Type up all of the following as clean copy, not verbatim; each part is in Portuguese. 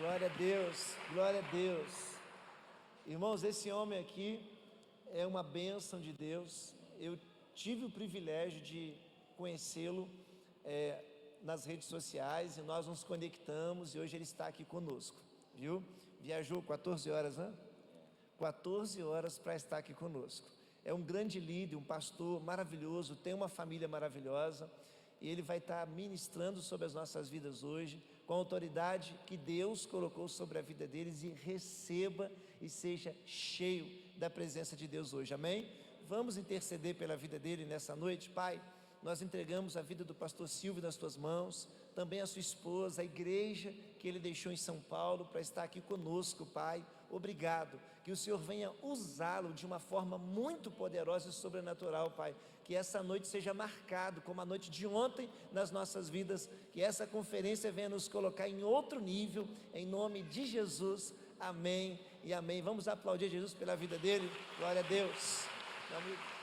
Glória a Deus, glória a Deus. Irmãos, esse homem aqui é uma bênção de Deus. Eu tive o privilégio de conhecê-lo nas redes sociais e nós nos conectamos e hoje ele está aqui conosco, viu? Viajou 14 horas, né? 14 horas para estar aqui conosco. É um grande líder, um pastor maravilhoso, tem uma família maravilhosa e ele vai estar ministrando sobre as nossas vidas hoje, com a autoridade que Deus colocou sobre a vida deles, e receba e seja cheio da presença de Deus hoje, amém? Vamos interceder pela vida dele nessa noite. Pai, nós entregamos a vida do pastor Silvio nas tuas mãos, também a sua esposa, a igreja que ele deixou em São Paulo para estar aqui conosco, Pai. Obrigado, que o Senhor venha usá-lo de uma forma muito poderosa e sobrenatural, Pai. Que essa noite seja marcado como a noite de ontem nas nossas vidas, que essa conferência venha nos colocar em outro nível, em nome de Jesus, amém e amém. Vamos aplaudir Jesus pela vida dele, glória a Deus. Meu amigo.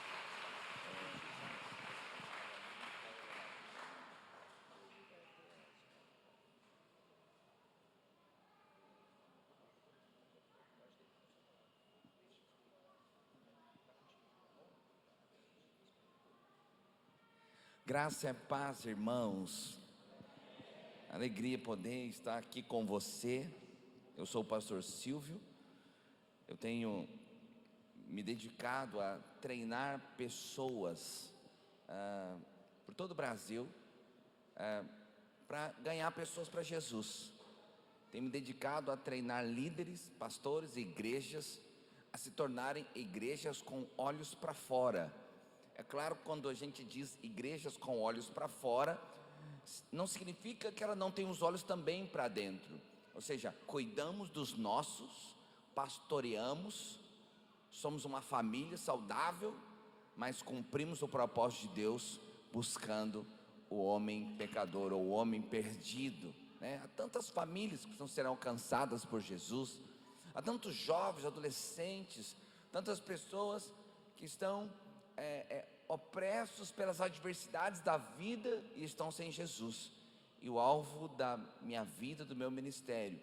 Graça e paz, irmãos. Alegria poder estar aqui com você. Eu sou o pastor Silvio. Eu tenho me dedicado a treinar pessoas por todo o Brasil para ganhar pessoas para Jesus. Tenho me dedicado a treinar líderes, pastores e igrejas a se tornarem igrejas com olhos para fora. É claro, quando a gente diz igrejas com olhos para fora, não significa que ela não tem os olhos também para dentro. Ou seja, cuidamos dos nossos, pastoreamos, somos uma família saudável, mas cumprimos o propósito de Deus, buscando o homem pecador ou o homem perdido, né? Há tantas famílias que serão alcançadas por Jesus, há tantos jovens, adolescentes, tantas pessoas que estão opressos pelas adversidades da vida e estão sem Jesus. E o alvo da minha vida, do meu ministério,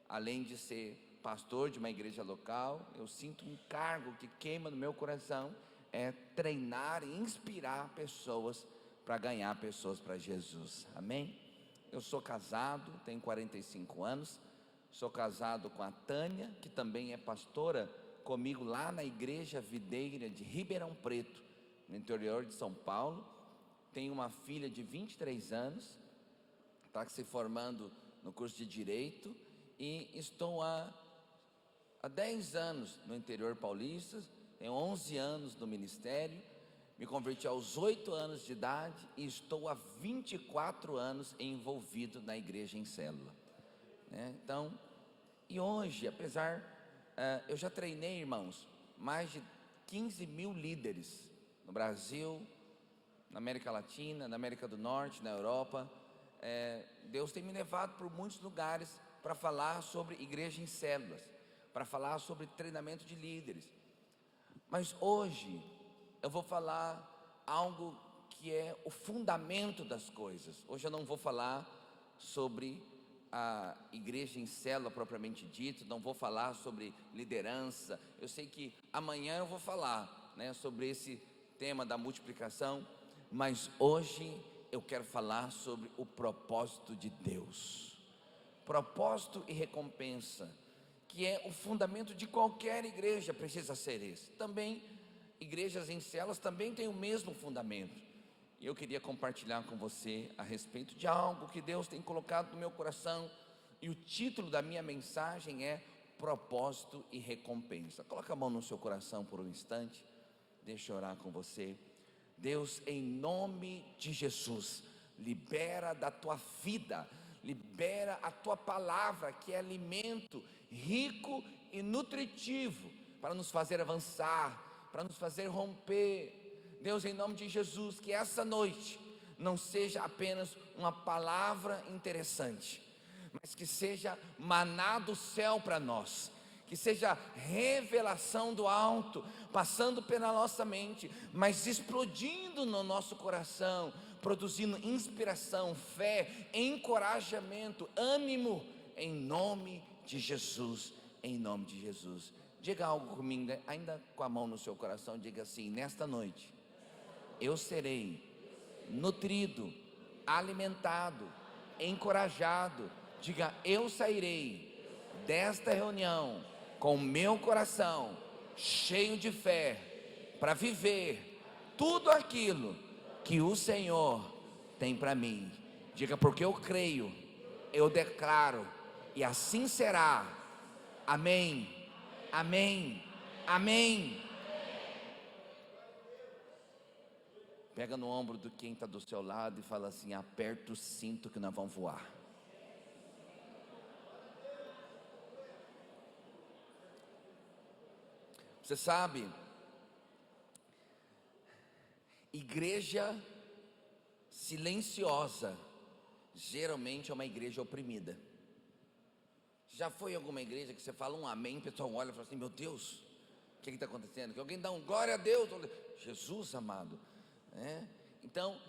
além de ser pastor de uma igreja local, eu sinto um cargo que queima no meu coração, é treinar e inspirar pessoas para ganhar pessoas para Jesus, amém? Eu sou casado, tenho 45 anos, sou casado com a Tânia, que também é pastora comigo lá na igreja Videira de Ribeirão Preto, no interior de São Paulo. Tenho uma filha de 23 anos, está se formando no curso de Direito, e estou há 10 anos no interior paulista, tenho 11 anos no ministério, me converti aos 8 anos de idade e estou há 24 anos envolvido na igreja em célula, né? Então, e hoje, apesar, eu já treinei, irmãos, mais de 15 mil líderes no Brasil, na América Latina, na América do Norte, na Europa. Deus tem me levado por muitos lugares para falar sobre igreja em células, para falar sobre treinamento de líderes. Mas hoje eu vou falar algo que é o fundamento das coisas. Hoje eu não vou falar sobre a igreja em célula propriamente dito, não vou falar sobre liderança. Eu sei que amanhã eu vou falar, né, sobre esse tema da multiplicação, mas hoje eu quero falar sobre o propósito de Deus. Propósito e recompensa, que é o fundamento de qualquer igreja, precisa ser esse. Também igrejas em células também têm o mesmo fundamento. E eu queria compartilhar com você a respeito de algo que Deus tem colocado no meu coração, e o título da minha mensagem é propósito e recompensa. Coloca a mão no seu coração por um instante, deixa eu orar com você. Deus, em nome de Jesus, libera da tua vida, libera a tua palavra, que é alimento rico e nutritivo, para nos fazer avançar, para nos fazer romper. Deus, em nome de Jesus, que essa noite não seja apenas uma palavra interessante, mas que seja maná do céu para nós, que seja revelação do alto, passando pela nossa mente, mas explodindo no nosso coração, produzindo inspiração, fé, encorajamento, ânimo, em nome de Jesus, em nome de Jesus. Diga algo comigo, ainda com a mão no seu coração, diga assim: nesta noite eu serei nutrido, alimentado, encorajado. Diga: eu sairei desta reunião com o meu coração cheio de fé para viver tudo aquilo que o Senhor tem para mim. Diga: porque eu creio, eu declaro, e assim será. Amém, amém, amém. Pega no ombro de quem está do seu lado e fala assim: aperta o cinto que nós vamos voar. Você sabe, igreja silenciosa geralmente é uma igreja oprimida. Já foi em alguma igreja que você fala um amém, o pessoal olha e fala assim: meu Deus, o que está acontecendo? Que alguém dá um glória a Deus. Jesus amado, então,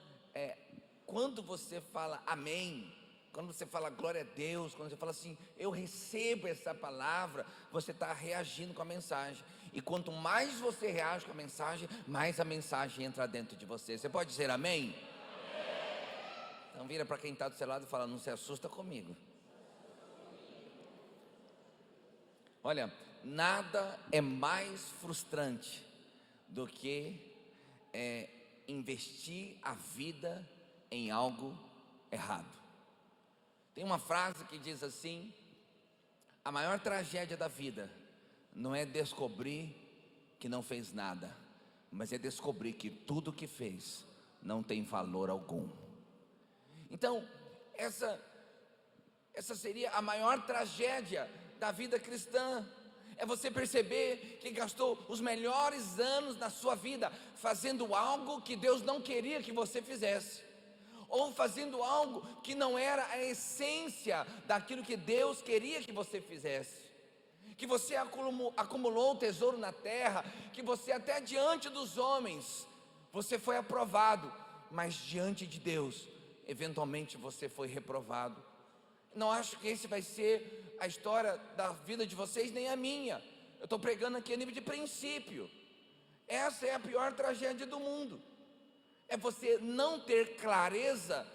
quando você fala amém, quando você fala glória a Deus, quando você fala assim, eu recebo essa palavra, você está reagindo com a mensagem. E quanto mais você reage com a mensagem, mais a mensagem entra dentro de você. Você pode dizer amém? Então vira para quem está do seu lado e fala: não se assusta comigo. Olha, nada é mais frustrante do que investir a vida em algo errado. Tem uma frase que diz assim: a maior tragédia da vida não é descobrir que não fez nada, mas é descobrir que tudo que fez não tem valor algum. Então, essa seria a maior tragédia da vida cristã. É você perceber que gastou os melhores anos da sua vida fazendo algo que Deus não queria que você fizesse, ou fazendo algo que não era a essência daquilo que Deus queria que você fizesse, que você acumulou tesouro na terra, que você até diante dos homens, você foi aprovado, mas diante de Deus, eventualmente você foi reprovado. Não acho que esse vai ser a história da vida de vocês, nem a minha. Eu estou pregando aqui a nível de princípio. Essa é a pior tragédia do mundo. É você não ter clareza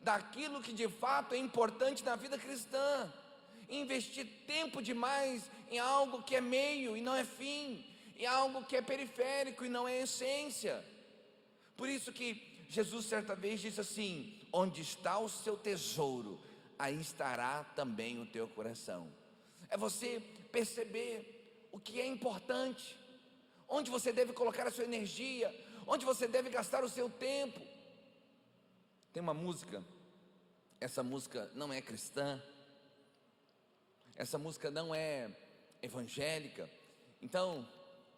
daquilo que de fato é importante na vida cristã. Investir tempo demais em algo que é meio e não é fim, em algo que é periférico e não é essência. Por isso que Jesus certa vez disse assim: onde está o seu tesouro, aí estará também o teu coração. É você perceber o que é importante, onde você deve colocar a sua energia, onde você deve gastar o seu tempo. Tem uma música, essa música não é cristã, essa música não é evangélica, então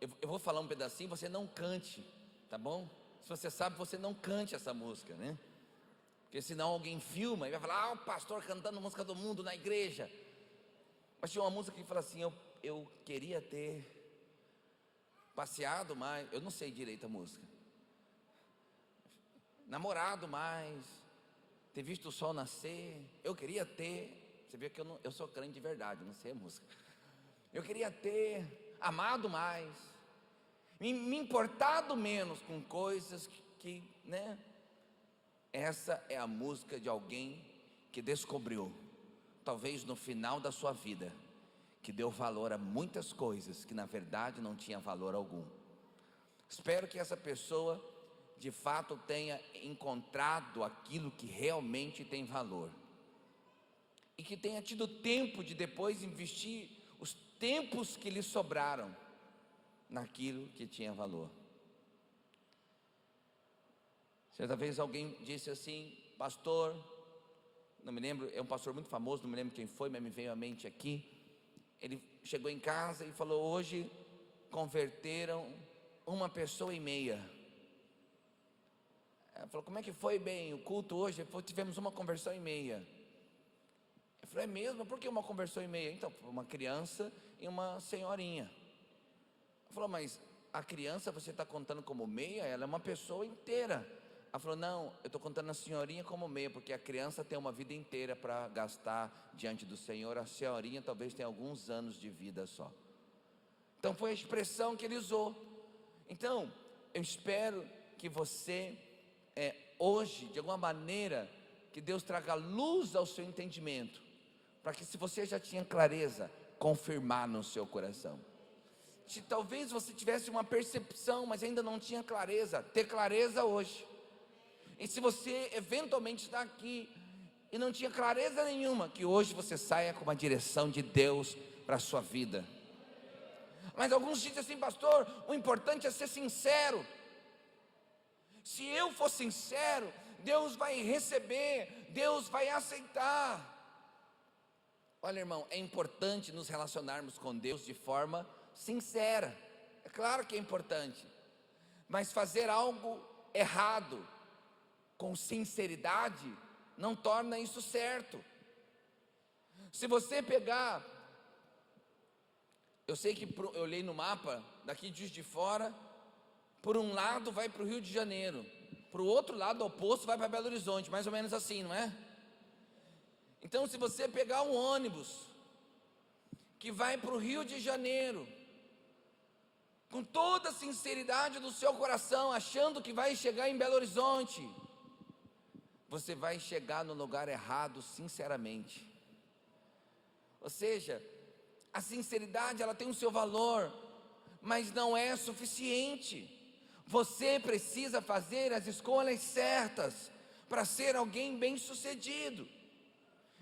eu vou falar um pedacinho, você não cante, tá bom? Se você sabe, você não cante essa música, né? Porque senão alguém filma e vai falar: o pastor cantando música do mundo na igreja. Mas tinha uma música que fala assim: eu queria ter passeado mais, eu não sei direito a música, namorado mais, ter visto o sol nascer, eu queria ter. Você vê que eu sou crente de verdade, não sei a música. Eu queria ter amado mais, me importado menos com coisas que, né? Essa é a música de alguém que descobriu, talvez no final da sua vida, que deu valor a muitas coisas que na verdade não tinha valor algum. Espero que essa pessoa de fato tenha encontrado aquilo que realmente tem valor, e que tenha tido tempo de depois investir os tempos que lhe sobraram naquilo que tinha valor. Certa vez alguém disse assim: pastor, não me lembro, é um pastor muito famoso, não me lembro quem foi, mas me veio à mente aqui. Ele chegou em casa e falou: hoje converteram 1,5 pessoas. Ele falou: como é que foi bem o culto hoje? Ele falou: tivemos 1,5 conversões. Ele falou: é mesmo? Por que 1,5 conversões? Então, uma criança e uma senhorinha. Ele falou: mas a criança você está contando como meia? Ela é uma pessoa inteira. Ela falou: não, eu estou contando a senhorinha como meia, porque a criança tem uma vida inteira para gastar diante do Senhor, a senhorinha talvez tenha alguns anos de vida só. Então foi a expressão que ele usou. Então eu espero que você hoje, de alguma maneira, que Deus traga luz ao seu entendimento, para que, se você já tinha clareza, confirmar no seu coração. Se talvez você tivesse uma percepção, mas ainda não tinha clareza, ter clareza hoje. E se você eventualmente está aqui e não tinha clareza nenhuma, que hoje você saia com uma direção de Deus para a sua vida. Mas alguns dizem assim: pastor, o importante é ser sincero. Se eu for sincero, Deus vai receber, Deus vai aceitar. Olha, irmão, é importante nos relacionarmos com Deus de forma sincera. É claro que é importante, mas fazer algo errado com sinceridade não torna isso certo. Se você pegar, eu sei que eu olhei no mapa, daqui de Juiz de Fora, por um lado vai para o Rio de Janeiro, para o outro lado oposto vai para Belo Horizonte, mais ou menos assim, não é? Então, se você pegar um ônibus que vai para o Rio de Janeiro, com toda a sinceridade do seu coração, achando que vai chegar em Belo Horizonte, você vai chegar no lugar errado, sinceramente. Ou seja, a sinceridade, ela tem o seu valor, mas não é suficiente. Você precisa fazer as escolhas certas para ser alguém bem-sucedido.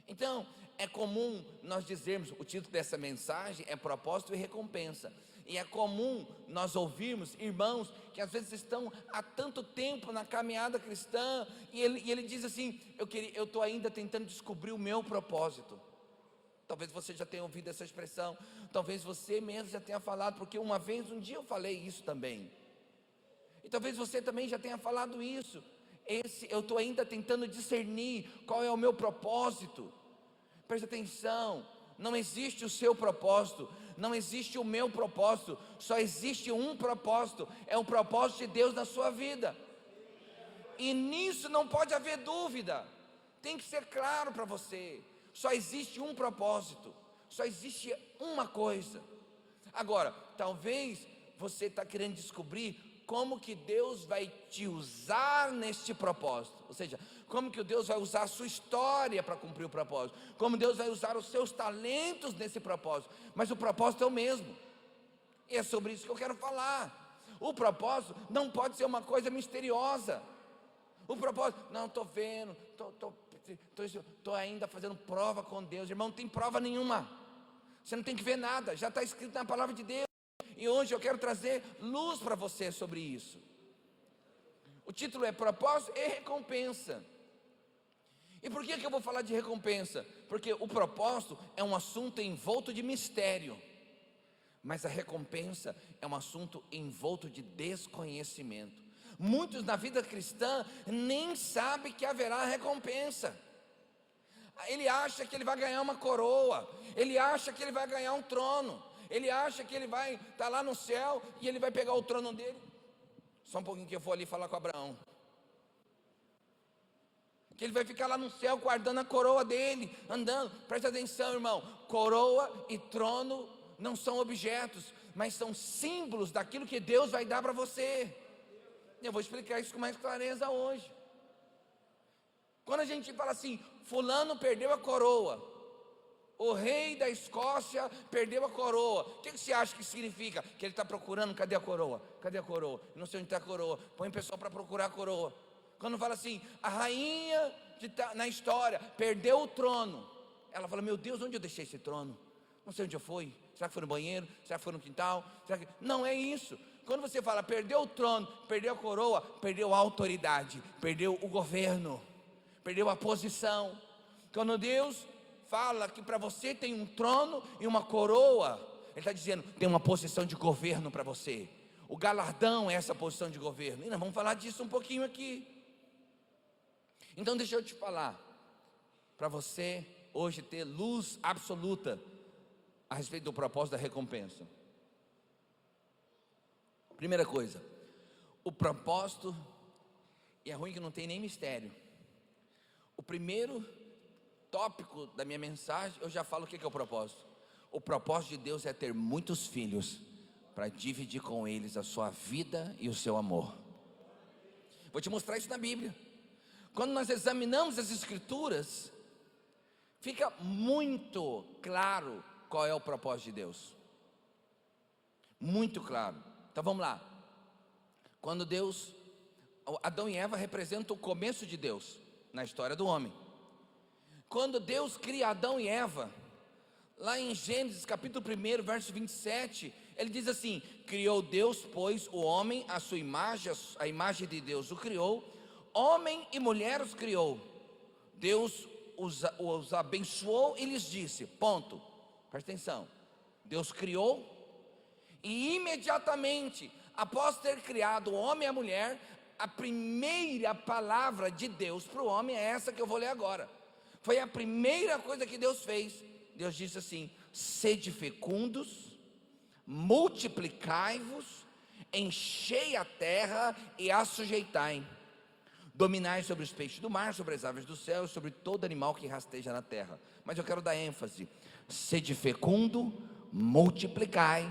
Então, é comum nós dizermos, o título dessa mensagem é propósito e recompensa. E é comum nós ouvirmos irmãos que às vezes estão há tanto tempo na caminhada cristã, e ele diz assim: eu estou ainda tentando descobrir o meu propósito. Talvez você já tenha ouvido essa expressão, talvez você mesmo já tenha falado, porque um dia eu falei isso também. E talvez você também já tenha falado isso. Eu estou ainda tentando discernir qual é o meu propósito. Preste atenção, não existe o seu propósito, não existe o meu propósito, só existe um propósito, é o propósito de Deus na sua vida. E nisso não pode haver dúvida, tem que ser claro para você. Só existe um propósito, só existe uma coisa. Agora, talvez você está querendo descobrir como que Deus vai te usar neste propósito, ou seja, como que Deus vai usar a sua história para cumprir o propósito, como Deus vai usar os seus talentos nesse propósito, mas o propósito é o mesmo, e é sobre isso que eu quero falar. O propósito não pode ser uma coisa misteriosa. O propósito, não, estou vendo, estou ainda fazendo prova com Deus. Irmão, não tem prova nenhuma, você não tem que ver nada, já está escrito na palavra de Deus. E hoje eu quero trazer luz para você sobre isso. O título é propósito e recompensa. E por que eu vou falar de recompensa? Porque o propósito é um assunto envolto de mistério, mas a recompensa é um assunto envolto de desconhecimento. Muitos na vida cristã nem sabem que haverá recompensa. Ele acha que ele vai ganhar uma coroa, ele acha que ele vai ganhar um trono, ele acha que ele vai estar lá no céu e ele vai pegar o trono dele. Só um pouquinho que eu vou ali falar com Abraão. Que ele vai ficar lá no céu guardando a coroa dele, andando. Presta atenção, irmão, coroa e trono não são objetos, mas são símbolos daquilo que Deus vai dar para você. Eu vou explicar isso com mais clareza hoje. Quando a gente fala assim, fulano perdeu a coroa, o rei da Escócia perdeu a coroa, o que você acha que significa? Que ele está procurando, cadê a coroa? Cadê a coroa? Não sei onde está a coroa. Põe o pessoal para procurar a coroa. Quando fala assim, a rainha na história perdeu o trono, ela fala, meu Deus, onde eu deixei esse trono? Não sei onde eu fui. Será que foi no banheiro? Será que foi no quintal? Não é isso. Quando você fala perdeu o trono, perdeu a coroa, perdeu a autoridade, perdeu o governo, perdeu a posição. Quando Deus fala que para você tem um trono e uma coroa, Ele está dizendo, tem uma posição de governo para você. O galardão é essa posição de governo. E nós vamos falar disso um pouquinho aqui. Então deixa eu te falar, para você hoje ter luz absoluta a respeito do propósito da recompensa. Primeira coisa, o propósito E é ruim que não tem nem mistério. O primeiro tópico da minha mensagem, eu já falo o que é o propósito. O propósito de Deus é ter muitos filhos, para dividir com eles a sua vida e o seu amor. Vou te mostrar isso na Bíblia. Quando nós examinamos as Escrituras, fica muito claro qual é o propósito de Deus. Muito claro. Então vamos lá. Quando Deus, Adão e Eva representam o começo de Deus na história do homem. Quando Deus cria Adão e Eva, lá em Gênesis capítulo 1, verso 27, ele diz assim: criou Deus, pois, o homem à sua imagem, a imagem de Deus o criou, homem e mulher os criou. Deus os abençoou e lhes disse, ponto, presta atenção, Deus criou, e imediatamente, após ter criado o homem e a mulher, a primeira palavra de Deus para o homem é essa que eu vou ler agora. Foi a primeira coisa que Deus fez. Deus disse assim: sede fecundos, multiplicai-vos, enchei a terra e a sujeitai, dominai sobre os peixes do mar, sobre as aves do céu, sobre todo animal que rasteja na terra. Mas eu quero dar ênfase: sede fecundo, multiplicai,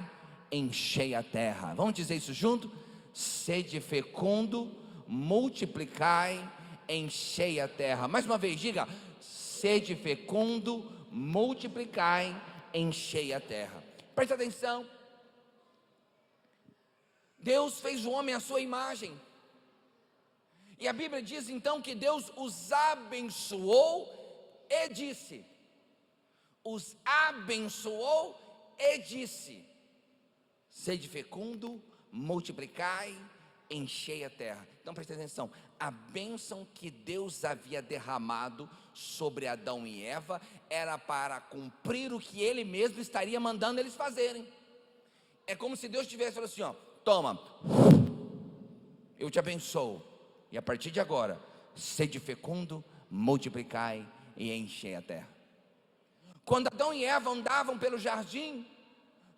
enchei a terra. Vamos dizer isso junto? Sede fecundo, multiplicai, enchei a terra. Mais uma vez, diga: sede fecundo, multiplicai, enchei a terra. Presta atenção. Deus fez o homem à sua imagem, e a Bíblia diz então que Deus os abençoou e disse, os abençoou e disse: sede fecundo, multiplicai, enchei a terra. Então presta atenção, a bênção que Deus havia derramado sobre Adão e Eva era para cumprir o que Ele mesmo estaria mandando eles fazerem. É como se Deus tivesse falado assim: ó, toma, eu te abençoo, e a partir de agora, sede fecundo, multiplicai e enchei a terra. Quando Adão e Eva andavam pelo jardim,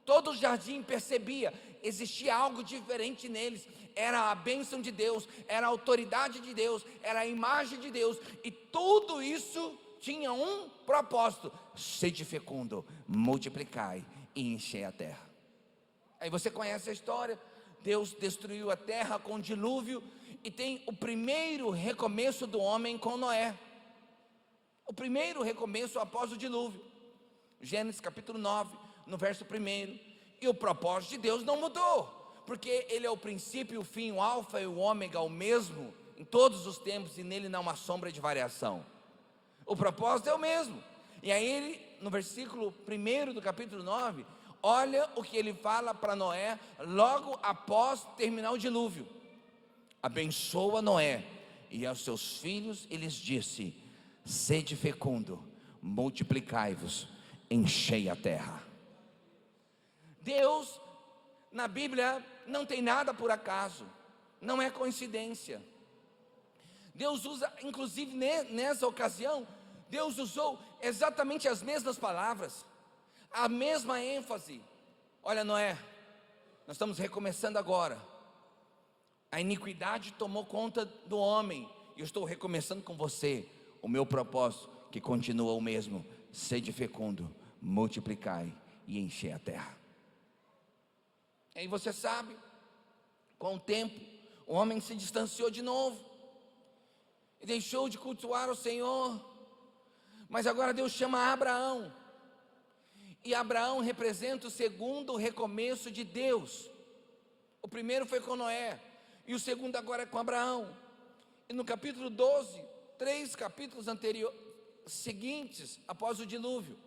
todo o jardim percebia, existia algo diferente neles. Era a bênção de Deus, era a autoridade de Deus, era a imagem de Deus, e tudo isso tinha um propósito: sede fecundo, multiplicai e enchei a terra. Aí você conhece a história. Deus destruiu a terra com o dilúvio, e tem o primeiro recomeço do homem com Noé. O primeiro recomeço após o dilúvio, Gênesis capítulo 9, no verso 1. E o propósito de Deus não mudou, porque Ele é o princípio, o fim, o alfa e o ômega, o mesmo em todos os tempos, e nele não há uma sombra de variação. O propósito é o mesmo. E aí ele, no versículo 1 do capítulo 9, olha o que ele fala para Noé logo após terminar o dilúvio: abençoa Noé e aos seus filhos, e lhes disse: sede fecundo, multiplicai-vos, enchei a terra. Deus, na Bíblia, não tem nada por acaso, não é coincidência. Deus usa, inclusive nessa ocasião, Deus usou exatamente as mesmas palavras, a mesma ênfase. Olha, Noé, nós estamos recomeçando agora. A iniquidade tomou conta do homem, e eu estou recomeçando com você. O meu propósito, que continua o mesmo: sede fecundo, multiplicai e enchei a terra. E aí você sabe, com o tempo, o homem se distanciou de novo, e deixou de cultuar o Senhor. Mas agora Deus chama Abraão, e Abraão representa o segundo recomeço de Deus. O primeiro foi com Noé, e o segundo agora é com Abraão. E no capítulo 12, 3 capítulos seguintes, após o dilúvio,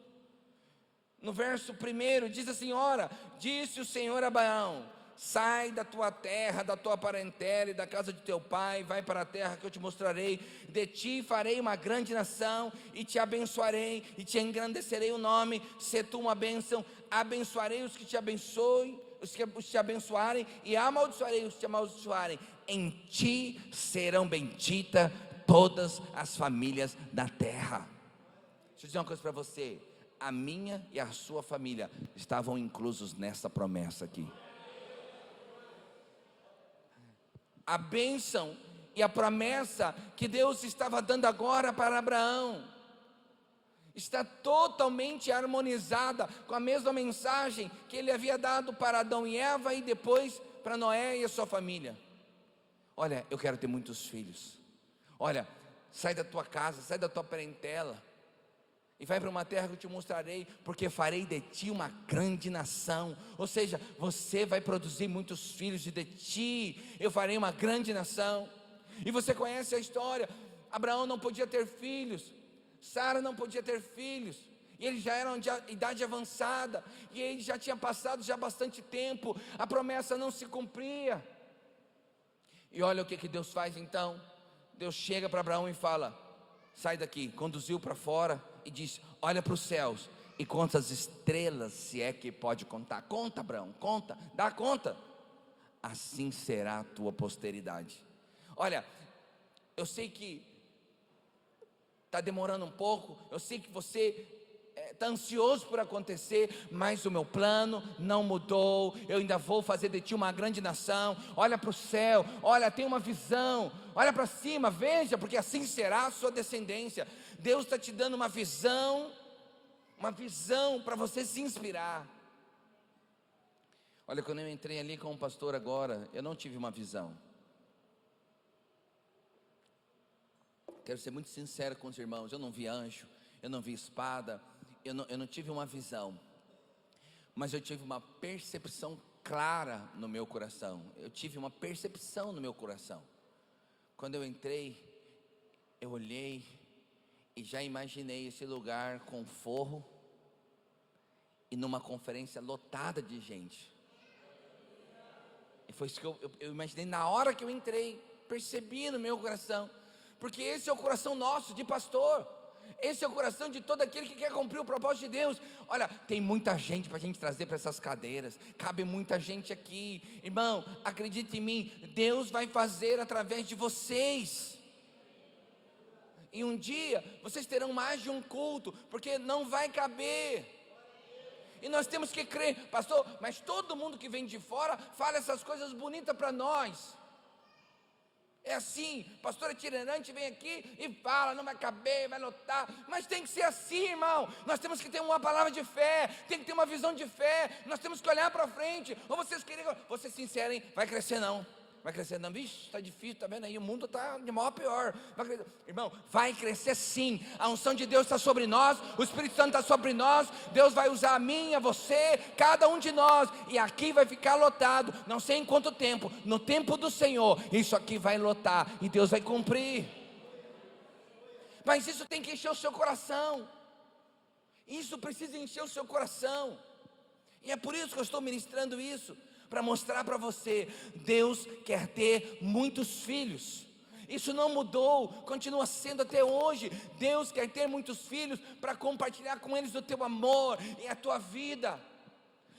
no verso 1, diz assim: ora, disse o Senhor a Abraão: sai da tua terra, da tua parentela e da casa de teu pai, vai para a terra que eu te mostrarei. De ti farei uma grande nação, e te abençoarei, e te engrandecerei o nome. Se tu uma bênção, abençoarei os que te abençoem, os que te abençoarem, e amaldiçoarei os que te amaldiçoarem. Em ti serão benditas todas as famílias da terra. Deixa eu dizer uma coisa para você: a minha e a sua família estavam inclusos nessa promessa aqui. A bênção e a promessa que Deus estava dando agora para Abraão está totalmente harmonizada com a mesma mensagem que ele havia dado para Adão e Eva e depois para Noé e a sua família. Olha, eu quero ter muitos filhos. Olha, sai da tua casa, sai da tua parentela e vai para uma terra que eu te mostrarei, porque farei de ti uma grande nação. Ou seja, você vai produzir muitos filhos, e de ti eu farei uma grande nação. E você conhece a história. Abraão não podia ter filhos, Sara não podia ter filhos, e eles já eram de idade avançada, e ele já tinha passado já bastante tempo, a promessa não se cumpria. E olha o que Deus faz então. Deus chega para Abraão e fala: sai daqui, conduziu para fora e disse: olha para os céus e conta as estrelas, se é que pode contar. Conta, Abraão, conta, dá conta. Assim será a tua posteridade. Olha, eu sei que está demorando um pouco, eu sei que você está ansioso por acontecer, mas o meu plano não mudou. Eu ainda vou fazer de ti uma grande nação. Olha para o céu, olha, tem uma visão, olha para cima, veja, porque assim será a sua descendência. Deus está te dando uma visão para você se inspirar. Olha, quando eu entrei ali com o pastor agora, eu não tive uma visão. Quero ser muito sincero com os irmãos, eu não vi anjo, eu não vi espada, eu não tive uma visão, mas eu tive uma percepção clara no meu coração. Eu tive uma percepção no meu coração. Quando eu entrei, eu olhei e já imaginei esse lugar com forro e numa conferência lotada de gente. E foi isso que eu imaginei na hora que eu entrei, percebi no meu coração. Porque esse é o coração nosso de pastor, esse é o coração de todo aquele que quer cumprir o propósito de Deus. Olha, tem muita gente para a gente trazer para essas cadeiras, cabe muita gente aqui, irmão, acredite em mim, Deus vai fazer através de vocês. E um dia, vocês terão mais de um culto, porque não vai caber. E nós temos que crer, pastor, mas todo mundo que vem de fora, fala essas coisas bonitas para nós. É assim, pastor itinerante vem aqui e fala, não vai caber, vai lotar, mas tem que ser assim, irmão. Nós temos que ter uma palavra de fé, tem que ter uma visão de fé, nós temos que olhar para frente. Ou vocês querem, vou ser sincero, hein? Vai crescer não, vixe, está difícil, está vendo aí, o mundo está de mal a pior. Irmão, vai crescer sim, a unção de Deus está sobre nós, o Espírito Santo está sobre nós, Deus vai usar a mim, a você, cada um de nós, e aqui vai ficar lotado, não sei em quanto tempo, no tempo do Senhor, isso aqui vai lotar, e Deus vai cumprir. Mas isso tem que encher o seu coração, isso precisa encher o seu coração, e é por isso que eu estou ministrando isso, para mostrar para você, Deus quer ter muitos filhos, isso não mudou, continua sendo até hoje. Deus quer ter muitos filhos para compartilhar com eles o teu amor e a tua vida.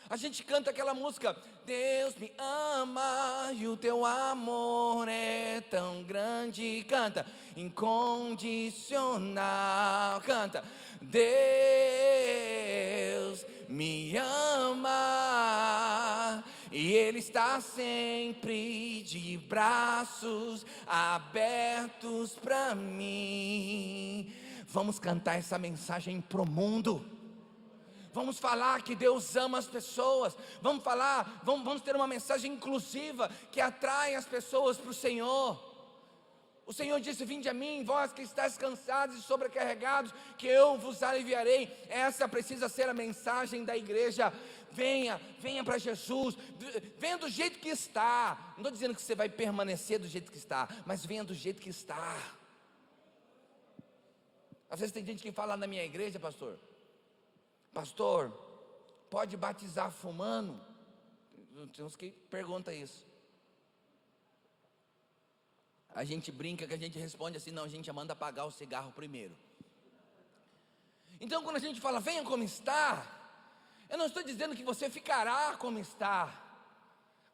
A gente canta aquela música, Deus me ama e o teu amor é tão grande, canta, incondicional, canta, Deus me ama e Ele está sempre de braços abertos para mim. Vamos cantar essa mensagem pro mundo. Vamos falar que Deus ama as pessoas. Vamos falar, vamos ter uma mensagem inclusiva que atrai as pessoas para o Senhor. O Senhor disse, vinde a mim, vós que estáis cansados e sobrecarregados, que eu vos aliviarei. Essa precisa ser a mensagem da igreja. Venha para Jesus, venha do jeito que está. Não estou dizendo que você vai permanecer do jeito que está, mas venha do jeito que está. Às vezes tem gente que fala na minha igreja, pastor, pode batizar fumando? Tem uns que perguntam isso. A gente brinca que a gente responde assim, não, a gente manda apagar o cigarro primeiro. Então quando a gente fala, venha como está, eu não estou dizendo que você ficará como está.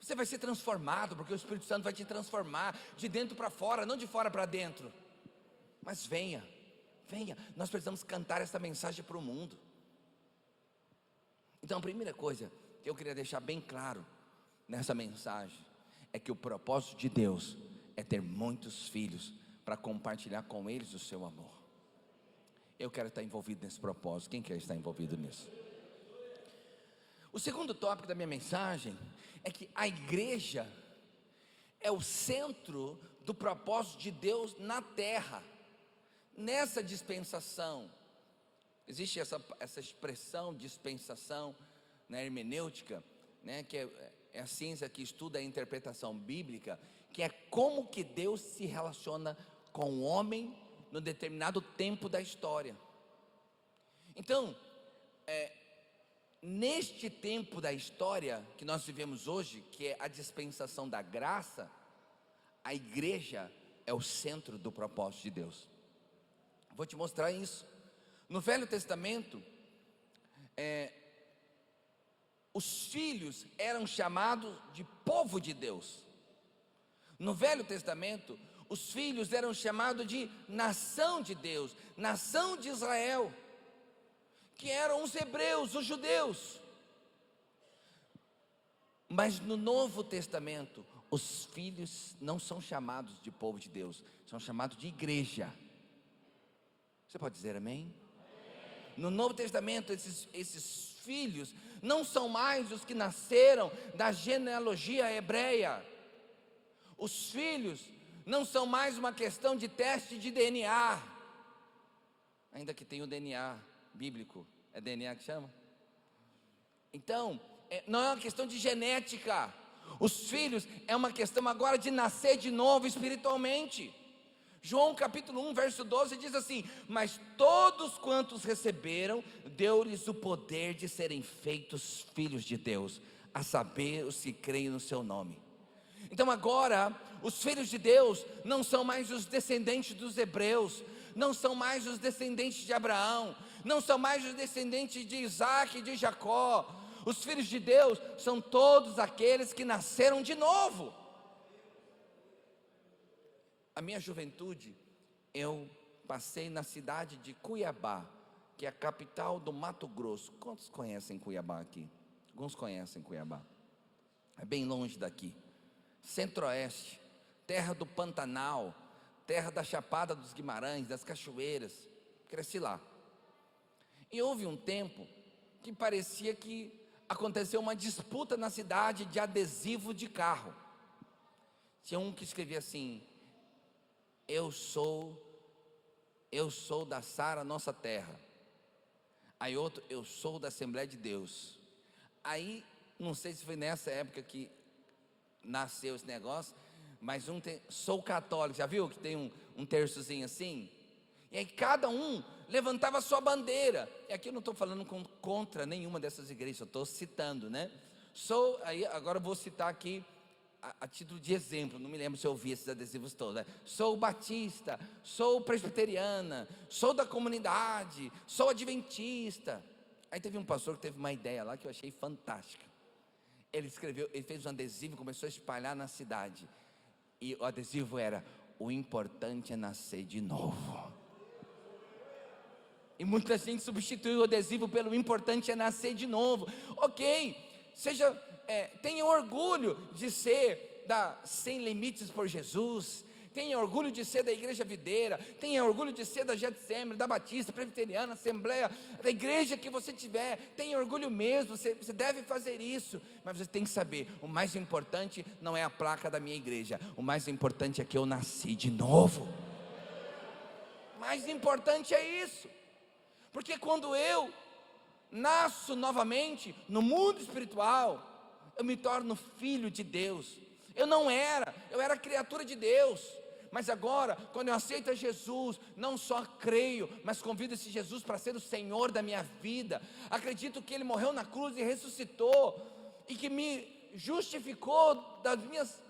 Você vai ser transformado, porque o Espírito Santo vai te transformar, de dentro para fora, não de fora para dentro. Mas venha, nós precisamos cantar essa mensagem para o mundo. Então a primeira coisa que eu queria deixar bem claro nessa mensagem, é que o propósito de Deus é ter muitos filhos para compartilhar com eles o seu amor. Eu quero estar envolvido nesse propósito. Quem quer estar envolvido nisso? O segundo tópico da minha mensagem é que a igreja é o centro do propósito de Deus na terra. Nessa dispensação, existe essa expressão dispensação na hermenêutica, né, que é a ciência que estuda a interpretação bíblica, que é como que Deus se relaciona com o homem no determinado tempo da história. Então, neste tempo da história que nós vivemos hoje, que é a dispensação da graça, a igreja é o centro do propósito de Deus. Vou te mostrar isso. No Velho Testamento, os filhos eram chamados de povo de Deus. No Velho Testamento, os filhos eram chamados de nação de Deus, nação de Israel, que eram os hebreus, os judeus. Mas no Novo Testamento, os filhos não são chamados de povo de Deus, são chamados de igreja. Você pode dizer amém? No Novo Testamento, esses filhos não são mais os que nasceram da genealogia hebreia. Os filhos não são mais uma questão de teste de DNA, ainda que tenha o DNA bíblico. É DNA que chama? Então, não é uma questão de genética. Os filhos é uma questão agora de nascer de novo espiritualmente. João capítulo 1, verso 12 diz assim: mas todos quantos receberam, deu-lhes o poder de serem feitos filhos de Deus, a saber, os que creem no seu nome. Então agora, os filhos de Deus não são mais os descendentes dos hebreus, não são mais os descendentes de Abraão, não são mais os descendentes de Isaac e de Jacó. Os filhos de Deus são todos aqueles que nasceram de novo. A minha juventude, eu passei na cidade de Cuiabá, que é a capital do Mato Grosso. Quantos conhecem Cuiabá aqui? Alguns conhecem Cuiabá. É bem longe daqui. Centro-Oeste, terra do Pantanal, terra da Chapada dos Guimarães, das cachoeiras. Cresci lá. E houve um tempo que parecia que aconteceu uma disputa na cidade de adesivo de carro. Tinha um que escrevia assim: eu sou da Sara Nossa Terra. Aí outro: eu sou da Assembleia de Deus. Aí, não sei se foi nessa época que nasceu esse negócio, mas um tem, sou católico, já viu que tem um terçozinho assim? E aí cada um levantava a sua bandeira. E aqui eu não estou falando contra nenhuma dessas igrejas, eu estou citando, né? Aí agora eu vou citar aqui a título de exemplo, não me lembro se eu ouvi esses adesivos todos, né? Sou batista, sou presbiteriana, sou da comunidade, sou adventista. Aí teve um pastor que teve uma ideia lá que eu achei fantástica. Ele fez um adesivo e começou a espalhar na cidade. E o adesivo era: o importante é nascer de novo. E muita gente substituiu o adesivo pelo importante é nascer de novo. Ok, tenha orgulho de ser da Sem Limites por Jesus, tenha orgulho de ser da Igreja Videira, tenha orgulho de ser da Getsemane, da Batista, Presbiteriana, Assembleia, da igreja que você tiver, tenha orgulho mesmo, você deve fazer isso, mas você tem que saber, o mais importante não é a placa da minha igreja, o mais importante é que eu nasci de novo. O mais importante é isso, porque quando eu nasço novamente no mundo espiritual, eu me torno filho de Deus. Eu era criatura de Deus, mas agora, quando eu aceito a Jesus, não só creio, mas convido esse Jesus para ser o Senhor da minha vida. Acredito que Ele morreu na cruz e ressuscitou, e que me justificou das minhas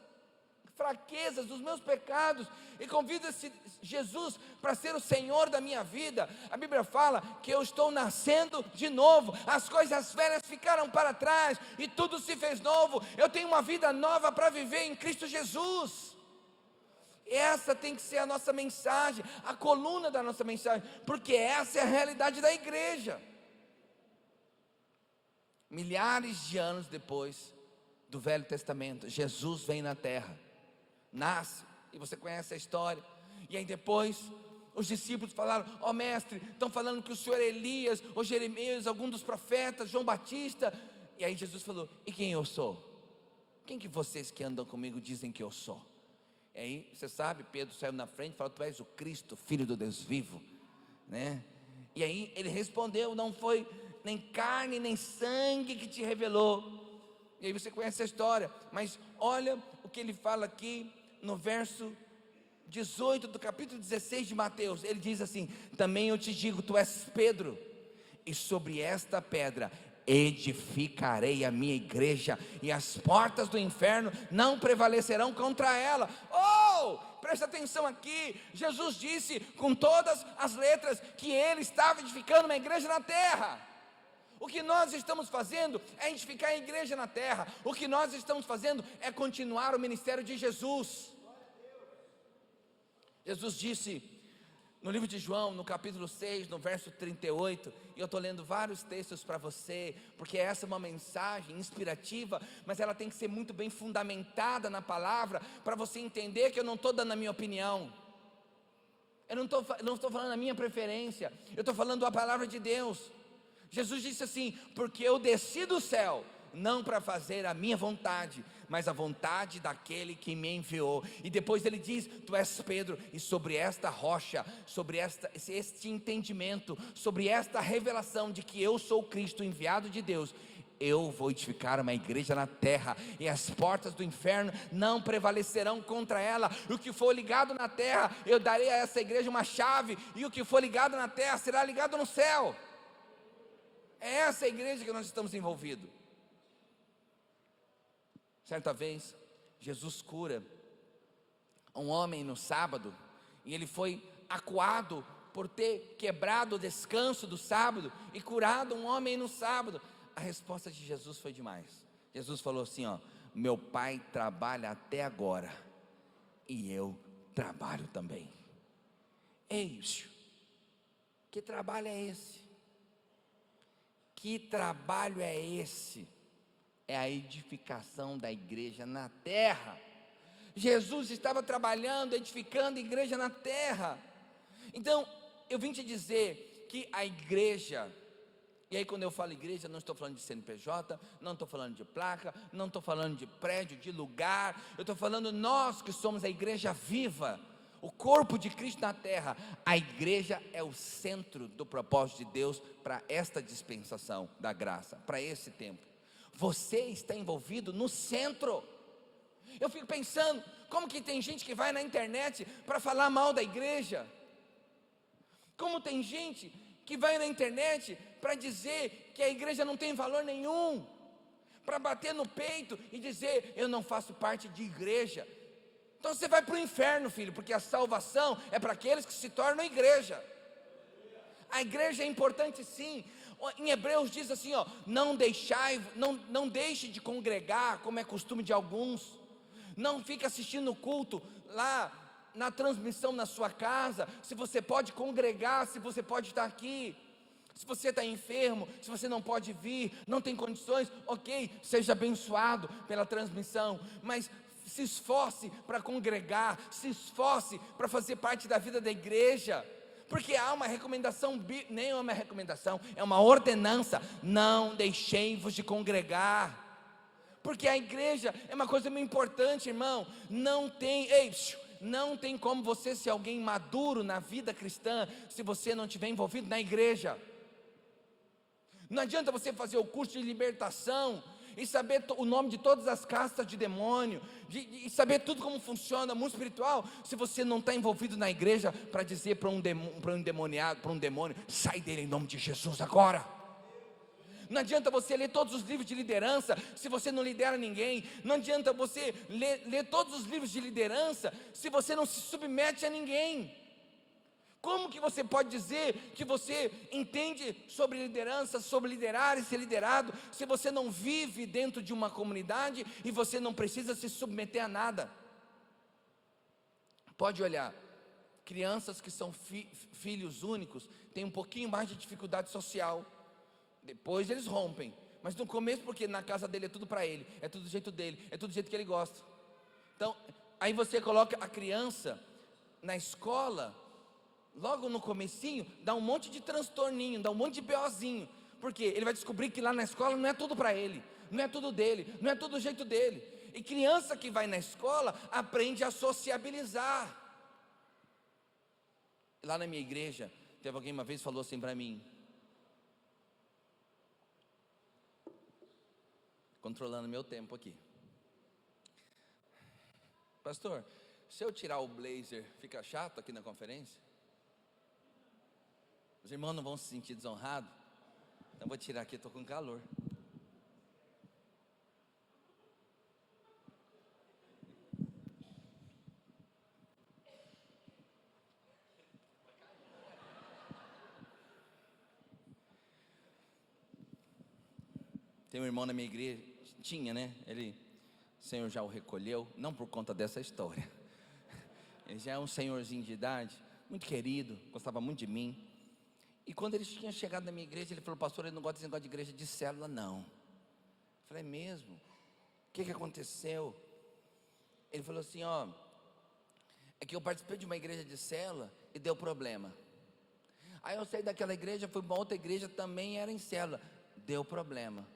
fraquezas, dos meus pecados, e convido esse Jesus para ser o Senhor da minha vida. A Bíblia fala que eu estou nascendo de novo, as coisas velhas ficaram para trás e tudo se fez novo. Eu tenho uma vida nova para viver em Cristo Jesus. Essa tem que ser a nossa mensagem, a coluna da nossa mensagem, porque essa é a realidade da igreja. Milhares de anos depois do Velho Testamento, Jesus vem na terra, nasce, e você conhece a história. E aí depois os discípulos falaram: ó mestre, estão falando que o senhor é Elias, ou Jeremias, algum dos profetas, João Batista. E aí Jesus falou: e quem eu sou? Quem que vocês que andam comigo dizem que eu sou? E aí, você sabe, Pedro saiu na frente e falou: tu és o Cristo, Filho do Deus vivo, né? E aí ele respondeu: não foi nem carne nem sangue que te revelou. E aí você conhece a história, mas olha o que ele fala aqui no verso 18 do capítulo 16 de Mateus. Ele diz assim: também eu te digo, tu és Pedro, e sobre esta pedra edificarei a minha igreja, e as portas do inferno não prevalecerão contra ela. Oh, presta atenção aqui, Jesus disse com todas as letras que ele estava edificando uma igreja na terra. O que nós estamos fazendo é edificar a igreja na terra. O que nós estamos fazendo é continuar o ministério de Jesus. Jesus disse no livro de João, no capítulo 6, no verso 38, e eu estou lendo vários textos para você, porque essa é uma mensagem inspirativa, mas ela tem que ser muito bem fundamentada na palavra, para você entender que eu não estou dando a minha opinião, eu não estou falando a minha preferência, eu estou falando a palavra de Deus. Jesus disse assim: porque eu desci do céu, não para fazer a minha vontade, mas a vontade daquele que me enviou. E depois ele diz: tu és Pedro, e sobre esta rocha, sobre este entendimento, sobre esta revelação de que eu sou Cristo, enviado de Deus, eu vou edificar uma igreja na terra, e as portas do inferno não prevalecerão contra ela. O que for ligado na terra, eu darei a essa igreja uma chave, e o que for ligado na terra será ligado no céu. É essa a igreja que nós estamos envolvidos. Certa vez, Jesus cura um homem no sábado, e ele foi acuado por ter quebrado o descanso do sábado, e curado um homem no sábado. A resposta de Jesus foi demais. Jesus falou assim: ó, meu pai trabalha até agora, e eu trabalho também. Ei, que trabalho é esse? Que trabalho é esse? É a edificação da igreja na terra. Jesus estava trabalhando, edificando a igreja na terra. Então, eu vim te dizer que a igreja, e aí quando eu falo igreja, não estou falando de CNPJ, não estou falando de placa, não estou falando de prédio, de lugar, eu estou falando nós que somos a igreja viva, o corpo de Cristo na terra. A igreja é o centro do propósito de Deus para esta dispensação da graça, para esse tempo. Você está envolvido no centro. Eu fico pensando, como que tem gente que vai na internet para falar mal da igreja? Como tem gente que vai na internet para dizer que a igreja não tem valor nenhum, para bater no peito e dizer: eu não faço parte de igreja. Então você vai para o inferno, filho, porque a salvação é para aqueles que se tornam igreja. A igreja é importante sim. Em Hebreus diz assim, ó: não deixe de congregar, como é costume de alguns. Não fique assistindo o culto lá na transmissão na sua casa. Se você pode congregar, se você pode estar aqui. Se você está enfermo, se você não pode vir, não tem condições, ok, seja abençoado pela transmissão, mas se esforce para congregar, se esforce para fazer parte da vida da igreja, porque há uma recomendação, nem é uma recomendação, é uma ordenança: não deixei-vos de congregar, porque a igreja é uma coisa muito importante, irmão. Não tem como você ser alguém maduro na vida cristã se você não estiver envolvido na igreja. Não adianta você fazer o curso de libertação e saber o nome de todas as castas de demônio, e saber tudo como funciona o mundo espiritual, se você não está envolvido na igreja para dizer para um demônio: sai dele em nome de Jesus agora. Não adianta você ler todos os livros de liderança se você não lidera ninguém. Não adianta você ler todos os livros de liderança se você não se submete a ninguém. Como que você pode dizer que você entende sobre liderança, sobre liderar e ser liderado, se você não vive dentro de uma comunidade e você não precisa se submeter a nada? Pode olhar, crianças que são filhos únicos têm um pouquinho mais de dificuldade social, depois eles rompem, mas no começo, porque na casa dele é tudo para ele, é tudo do jeito dele, é tudo do jeito que ele gosta. Então Aí você coloca a criança na escola, logo no comecinho, dá um monte de transtorninho, dá um monte de BOzinho, porque ele vai descobrir que lá na escola não é tudo para ele, não é tudo dele, não é tudo do jeito dele. E criança que vai na escola aprende a sociabilizar. Lá na minha igreja, teve alguém uma vez que falou assim para mim, controlando meu tempo aqui: pastor, se eu tirar o blazer, fica chato aqui na conferência? Os irmãos não vão se sentir desonrados? Então vou tirar aqui, estou com calor. Tem um irmão na minha igreja, tinha, né? O Senhor já o recolheu, não por conta dessa história. Ele já é um senhorzinho de idade, muito querido, gostava muito de mim. E quando ele tinha chegado na minha igreja, ele falou: pastor, ele não gosta desse negócio de igreja de célula, não. Eu falei: é mesmo? O que aconteceu? Ele falou assim: ó, é que eu participei de uma igreja de célula e deu problema. Aí eu saí daquela igreja, fui para uma outra igreja, também era em célula, deu problema.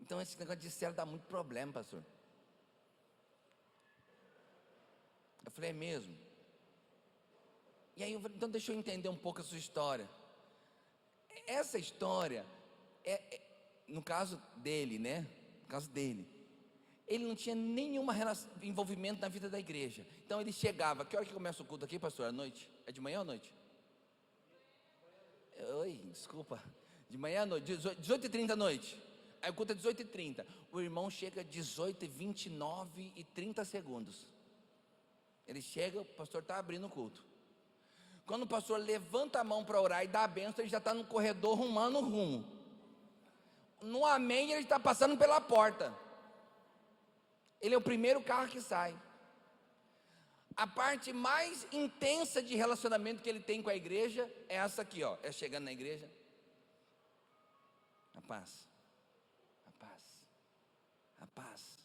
Então esse negócio de célula dá muito problema, pastor. Eu falei: é mesmo? E aí eu falei: então deixa eu entender um pouco a sua história. Essa história no caso dele, né? No caso dele, ele não tinha nenhum envolvimento na vida da igreja. Então ele chegava: que hora que começa o culto aqui, pastor? À noite? É de manhã ou à noite? Oi, desculpa. De manhã à noite, 18h30 à noite. Aí o culto é 18h30. O irmão chega 18h29 e 30 segundos. Ele chega, o pastor está abrindo o culto. Quando o pastor levanta a mão para orar e dá a bênção, ele já está no corredor rumando o rumo. No amém, ele está passando pela porta. Ele é o primeiro carro que sai. A parte mais intensa de relacionamento que ele tem com a igreja é essa aqui, ó. É chegando na igreja: a paz, a paz, a paz.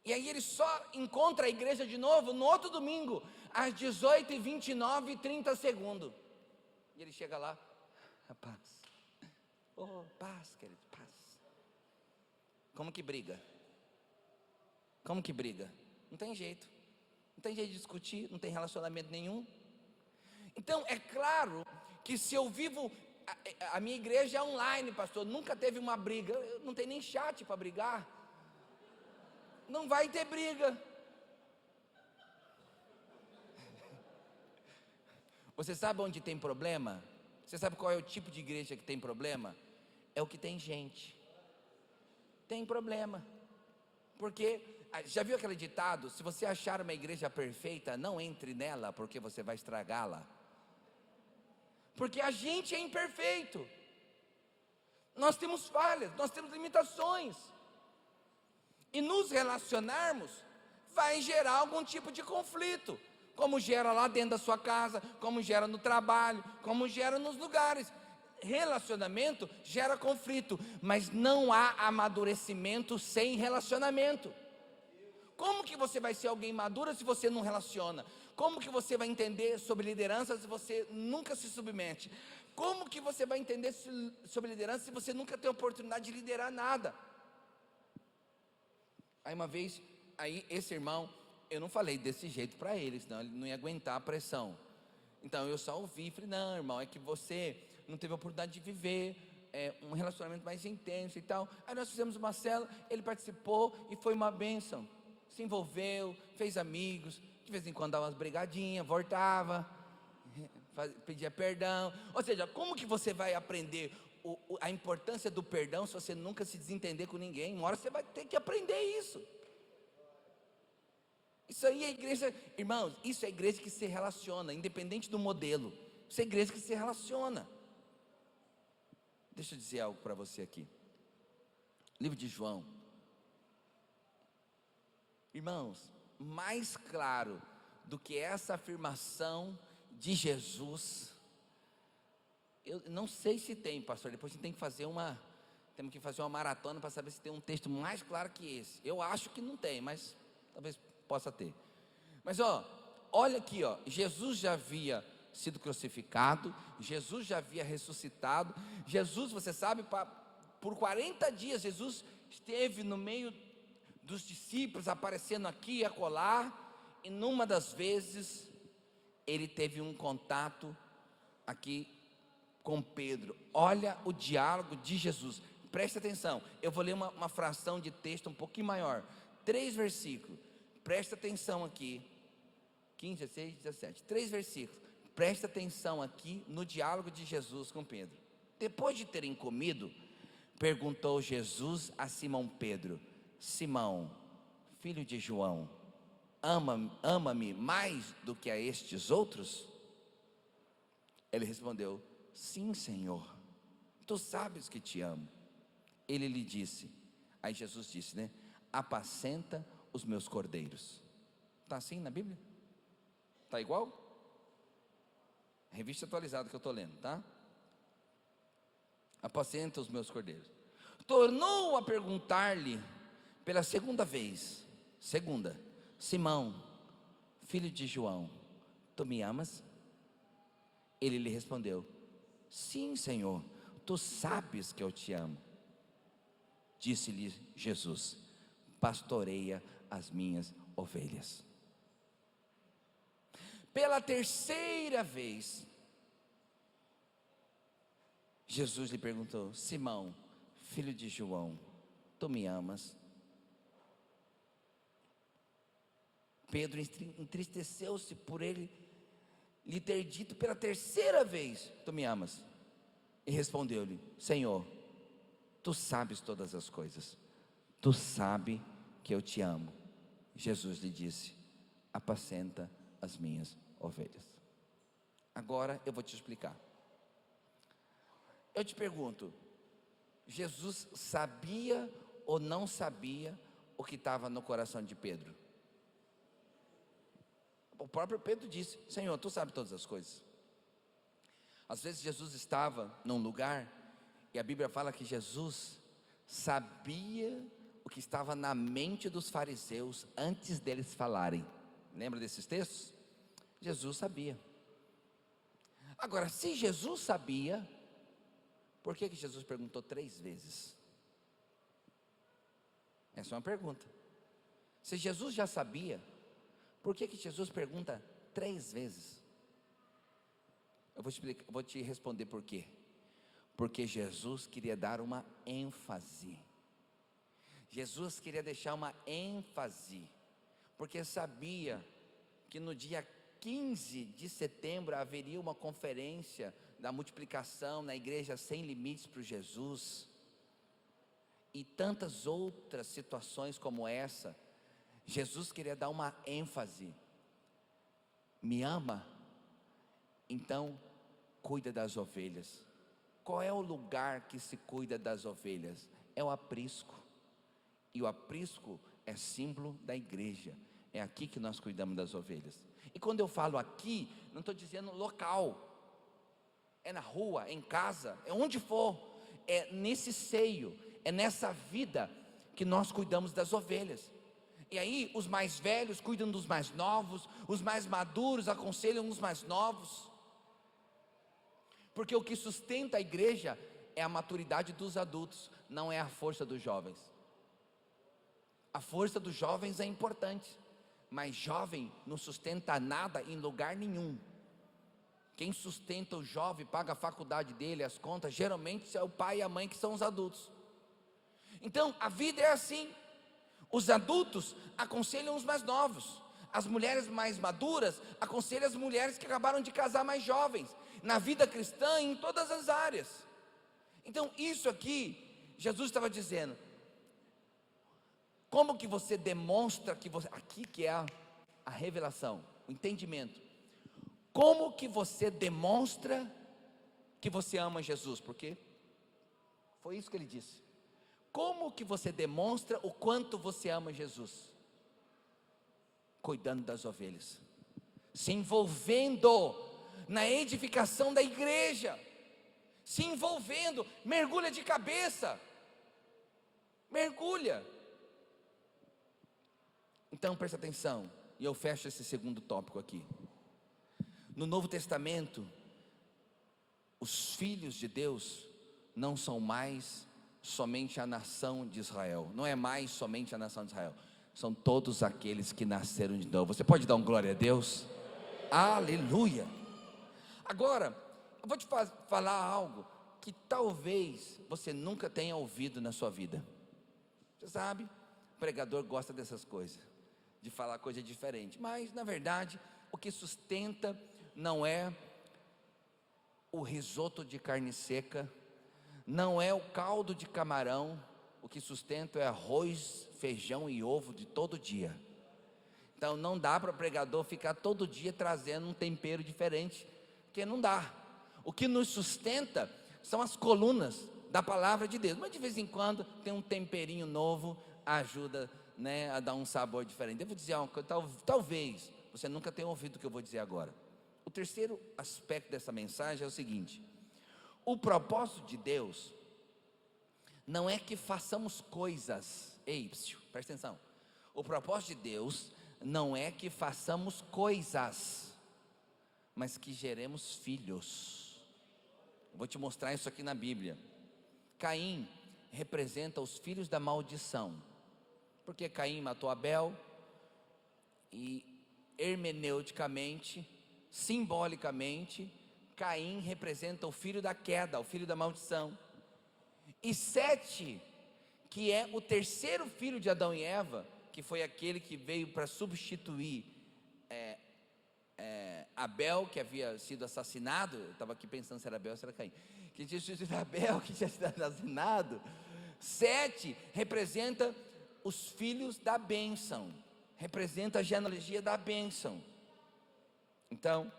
E aí ele só encontra a igreja de novo no outro domingo, às 18h29 e 30 segundos. E ele chega lá: a paz. Oh, paz, querido, paz. Como que briga? Como que briga? Não tem jeito. Não tem jeito de discutir, não tem relacionamento nenhum. Então é claro que se eu vivo, a minha igreja é online, pastor, nunca teve uma briga, não tem nem chat para brigar. Não vai ter briga. Você sabe onde tem problema? Você sabe qual é o tipo de igreja que tem problema? É o que tem gente. Tem problema. Porque, já viu aquele ditado: se você achar uma igreja perfeita, não entre nela, porque você vai estragá-la. Porque a gente é imperfeito. Nós temos falhas, nós temos limitações. E nos relacionarmos vai gerar algum tipo de conflito, como gera lá dentro da sua casa, como gera no trabalho, como gera nos lugares. Relacionamento gera conflito, mas não há amadurecimento sem relacionamento. Como que você vai ser alguém maduro se você não relaciona? Como que você vai entender sobre liderança se você nunca se submete? Como que você vai entender sobre liderança se você nunca tem oportunidade de liderar nada? Aí uma vez, esse irmão, eu não falei desse jeito para ele, senão ele não ia aguentar a pressão. Então eu só ouvi e falei: não, irmão, é que você não teve a oportunidade de viver um relacionamento mais intenso e tal. Aí nós fizemos uma célula, ele participou e foi uma bênção. Se envolveu, fez amigos, de vez em quando dava umas brigadinhas, voltava, pedia perdão. Ou seja, como que você vai aprender a importância do perdão se você nunca se desentender com ninguém? Uma hora você vai ter que aprender isso. Isso aí é igreja, irmãos, isso é igreja que se relaciona, independente do modelo. Isso é igreja que se relaciona. Deixa eu dizer algo para você aqui. Livro de João. Irmãos, mais claro do que essa afirmação de Jesus, eu não sei se tem, pastor. Depois a gente tem que fazer temos que fazer uma maratona para saber se tem um texto mais claro que esse. Eu acho que não tem, mas talvez possa ter. Mas olha aqui, Jesus já havia sido crucificado, Jesus já havia ressuscitado. Jesus, você sabe, por 40 dias Jesus esteve no meio dos discípulos, aparecendo aqui e acolá, e numa das vezes ele teve um contato aqui com Pedro. Olha o diálogo de Jesus, preste atenção, eu vou ler uma fração de texto um pouquinho maior, 3 versículos, preste atenção aqui, 15, 16, 17, 3 versículos, preste atenção aqui no diálogo de Jesus com Pedro. Depois de terem comido, perguntou Jesus a Simão Pedro: Simão, filho de João, ama-me mais do que a estes outros? Ele respondeu: sim, Senhor, tu sabes que te amo. Ele lhe disse, aí Jesus disse, né? Apacenta os meus cordeiros. Está assim na Bíblia? Está igual? Revista atualizada que eu estou lendo, tá? Apacenta os meus cordeiros. Tornou a perguntar-lhe pela segunda vez, Simão, filho de João, tu me amas? Ele lhe respondeu: sim, Senhor, tu sabes que eu te amo. Disse-lhe Jesus: pastoreia as minhas ovelhas. Pela terceira vez, Jesus lhe perguntou: Simão, filho de João, tu me amas? Pedro entristeceu-se por ele lhe ter dito pela terceira vez: tu me amas? E respondeu-lhe: Senhor, tu sabes todas as coisas, tu sabes que eu te amo. Jesus lhe disse: apacenta as minhas ovelhas. Agora eu vou te explicar. Eu te pergunto, Jesus sabia ou não sabia o que estava no coração de Pedro? O próprio Pedro disse: Senhor, tu sabes todas as coisas. Às vezes Jesus estava num lugar e a Bíblia fala que Jesus sabia o que estava na mente dos fariseus antes deles falarem. Lembra desses textos? Jesus sabia. Agora, se Jesus sabia, por que Jesus perguntou 3 vezes? Essa é uma pergunta. Se Jesus já sabia, por que Jesus pergunta 3 vezes? Eu vou te responder por quê. Porque Jesus queria dar uma ênfase. Jesus queria deixar uma ênfase, porque sabia que no dia 15 de setembro haveria uma conferência da multiplicação na igreja Sem Limites para Jesus, e tantas outras situações como essa. Jesus queria dar uma ênfase. Me ama? Então cuida das ovelhas. Qual é o lugar que se cuida das ovelhas? É o aprisco. E o aprisco é símbolo da igreja. É aqui que nós cuidamos das ovelhas. E quando eu falo aqui, não estou dizendo local. É na rua, é em casa, é onde for. É nesse seio, é nessa vida que nós cuidamos das ovelhas. E aí os mais velhos cuidam dos mais novos, os mais maduros aconselham os mais novos. Porque o que sustenta a igreja é a maturidade dos adultos, não é a força dos jovens. A força dos jovens é importante, mas jovem não sustenta nada em lugar nenhum. Quem sustenta o jovem, paga a faculdade dele, as contas, geralmente é o pai e a mãe, que são os adultos. Então a vida é assim. Os adultos aconselham os mais novos, as mulheres mais maduras aconselham as mulheres que acabaram de casar mais jovens, na vida cristã, em todas as áreas. Então isso aqui, Jesus estava dizendo, como que você demonstra que você, aqui que é a revelação, o entendimento, como que você demonstra que você ama Jesus? Porque foi isso que ele disse. Como que você demonstra o quanto você ama Jesus? Cuidando das ovelhas, se envolvendo na edificação da igreja, se envolvendo, mergulha de cabeça, mergulha. Então presta atenção, e eu fecho esse segundo tópico aqui. No Novo Testamento, os filhos de Deus não são mais somente a nação de Israel, não é mais somente a nação de Israel, são todos aqueles que nasceram de novo. Você pode dar um glória a Deus? Aleluia! Agora, eu vou te falar algo que talvez você nunca tenha ouvido na sua vida. Você sabe, o pregador gosta dessas coisas, de falar coisa diferente, mas na verdade, o que sustenta não é o risoto de carne seca, não é o caldo de camarão, o que sustenta é arroz, feijão e ovo de todo dia. Então não dá para o pregador ficar todo dia trazendo um tempero diferente, porque não dá. O que nos sustenta são as colunas da palavra de Deus, mas de vez em quando tem um temperinho novo, ajuda, né, a dar um sabor diferente. Devo dizer uma coisa, talvez você nunca tenha ouvido o que eu vou dizer agora. O terceiro aspecto dessa mensagem é o seguinte: o propósito de Deus não é que façamos coisas. Ei, presta atenção. O propósito de Deus não é que façamos coisas, mas que geremos filhos. Vou te mostrar isso aqui na Bíblia. Caim representa os filhos da maldição, porque Caim matou Abel, e hermeneuticamente, simbolicamente, Caim representa o filho da queda, o filho da maldição. E Sete, que é o terceiro filho de Adão e Eva, que foi aquele que veio para substituir Abel, que havia sido assassinado. Eu estava aqui pensando se era Abel ou se era Caim, que tinha sido Abel, que tinha sido assassinado. Sete representa os filhos da bênção, representa a genealogia da bênção. Então,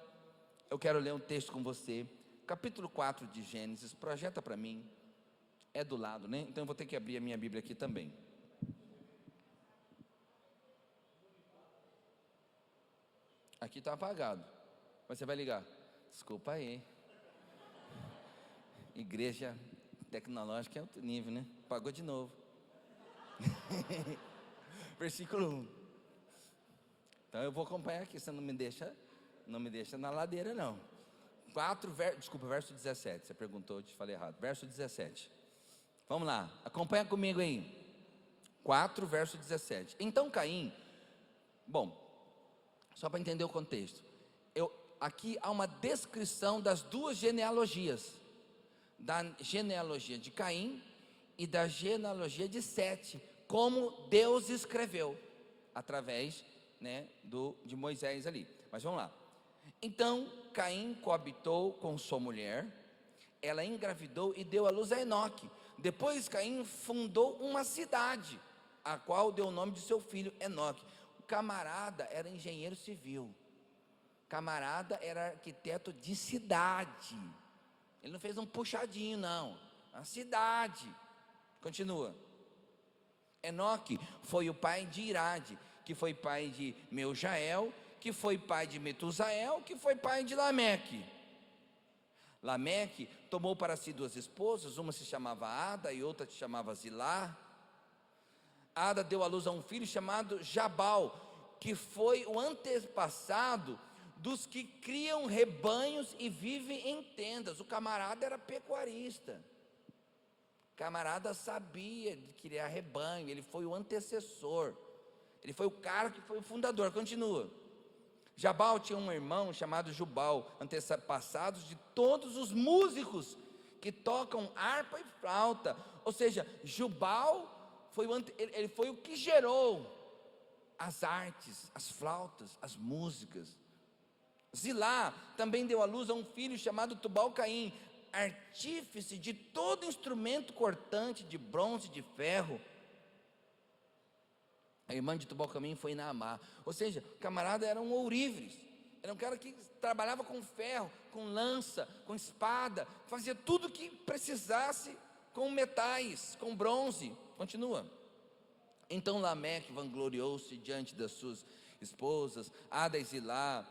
eu quero ler um texto com você, capítulo 4 de Gênesis. Projeta para mim, é do lado, né? Então eu vou ter que abrir a minha Bíblia aqui também. Aqui está apagado, mas você vai ligar. Desculpa aí. Igreja tecnológica é outro nível, né? Apagou de novo. Versículo 1. Então eu vou acompanhar aqui, você não me deixa na ladeira não. Verso 17, você perguntou, eu te falei errado. Verso 17, vamos lá, acompanha comigo aí. 4, verso 17. Então Caim, bom, só para entender o contexto, aqui há uma descrição das duas genealogias, da genealogia de Caim e da genealogia de Sete, como Deus escreveu, através, né, de Moisés ali. Mas vamos lá. Então Caim coabitou com sua mulher, ela engravidou e deu à luz a Enoque. Depois Caim fundou uma cidade, a qual deu o nome de seu filho Enoque. O camarada era engenheiro civil, camarada era arquiteto de cidade. Ele não fez um puxadinho não, a cidade. Continua. Enoque foi o pai de Irade, que foi pai de Meujael, que foi pai de Metusael, que foi pai de Lameque. Lameque tomou para si duas esposas, uma se chamava Ada e outra se chamava Zilá. Ada deu à luz a um filho chamado Jabal, que foi o antepassado dos que criam rebanhos e vivem em tendas. O camarada era pecuarista, o camarada sabia de criar rebanho, ele foi o antecessor, ele foi o cara que foi o fundador. Continua. Jabal tinha um irmão chamado Jubal, antepassados de todos os músicos que tocam harpa e flauta. Ou seja, Jubal ele foi o que gerou as artes, as flautas, as músicas. Zilá também deu à luz a um filho chamado Tubal-Caim, artífice de todo instrumento cortante de bronze e de ferro. A irmã de Tubal-Caim foi Naamá. Ou seja, o camarada era um ourives, era um cara que trabalhava com ferro, com lança, com espada, fazia tudo que precisasse com metais, com bronze. Continua. Então Lameque vangloriou-se diante das suas esposas, Ada e Zilá.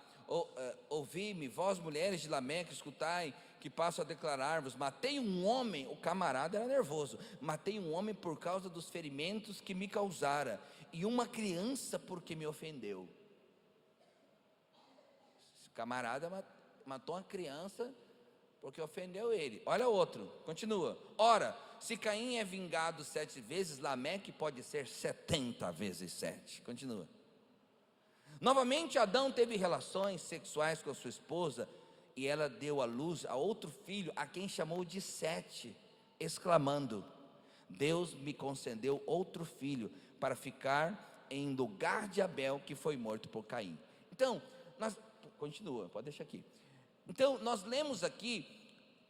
Ouvi-me, vós mulheres de Lameque, escutai, que passo a declarar-vos: matei um homem. O camarada era nervoso. Matei um homem por causa dos ferimentos que me causara, e uma criança porque me ofendeu. Esse camarada matou uma criança porque ofendeu ele. Olha outro, continua. Ora, se Caim é vingado 7 vezes, Lameque pode ser 70 vezes 7. Continua. Novamente Adão teve relações sexuais com a sua esposa, e ela deu à luz a outro filho, a quem chamou de Sete, exclamando: Deus me concedeu outro filho, para ficar em lugar de Abel, que foi morto por Caim. Então, continua, pode deixar aqui. Então, nós lemos aqui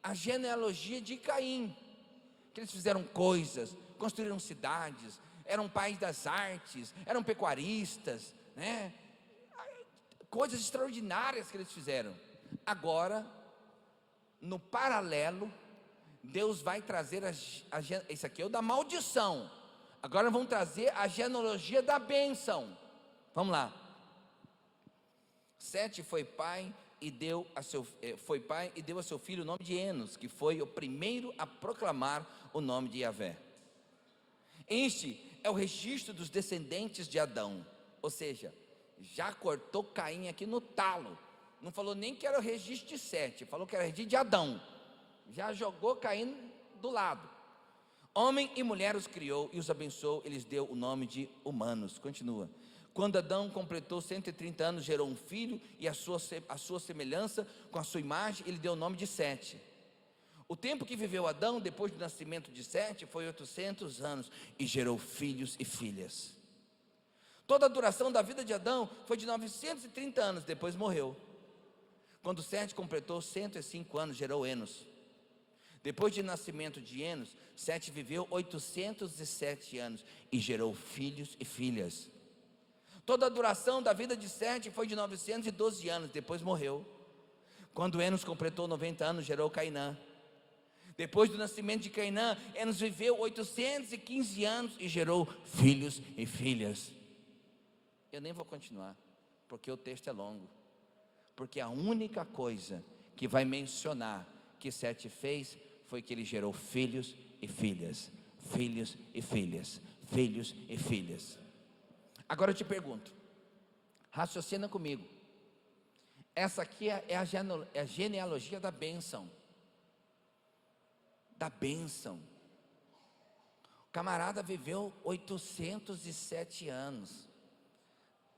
a genealogia de Caim, que eles fizeram coisas, construíram cidades, eram pais das artes, eram pecuaristas, né? Coisas extraordinárias que eles fizeram. Agora, no paralelo, Deus vai trazer isso aqui é o da maldição. Agora vamos trazer a genealogia da bênção. Vamos lá. Sete foi pai e deu a seu filho o nome de Enos, que foi o primeiro a proclamar o nome de Yahvé. Este é o registro dos descendentes de Adão, ou seja, já cortou Caim aqui no talo. Não falou nem que era o registro de Sete, falou que era o registro de Adão. Já jogou Caim do lado. Homem e mulher os criou e os abençoou, eles deu o nome de humanos. Continua. Quando Adão completou 130 anos, gerou um filho, e a sua semelhança, com a sua imagem, ele deu o nome de Sete. O tempo que viveu Adão, depois do nascimento de Sete, foi 800 anos, e gerou filhos e filhas. Toda a duração da vida de Adão foi de 930 anos, depois morreu. Quando Sete completou 105 anos, gerou Enos. Depois do nascimento de Enos, Sete viveu 807 anos e gerou filhos e filhas. Toda a duração da vida de Sete foi de 912 anos, depois morreu. Quando Enos completou 90 anos, gerou Cainã. Depois do nascimento de Cainã, Enos viveu 815 anos e gerou filhos e filhas. Eu nem vou continuar, porque o texto é longo. Porque a única coisa que vai mencionar que Sete fez foi que ele gerou filhos e filhas, filhos e filhas, filhos e filhas. Agora eu te pergunto, raciocina comigo. Essa aqui é a genealogia da bênção. Da bênção. O camarada viveu 807 anos.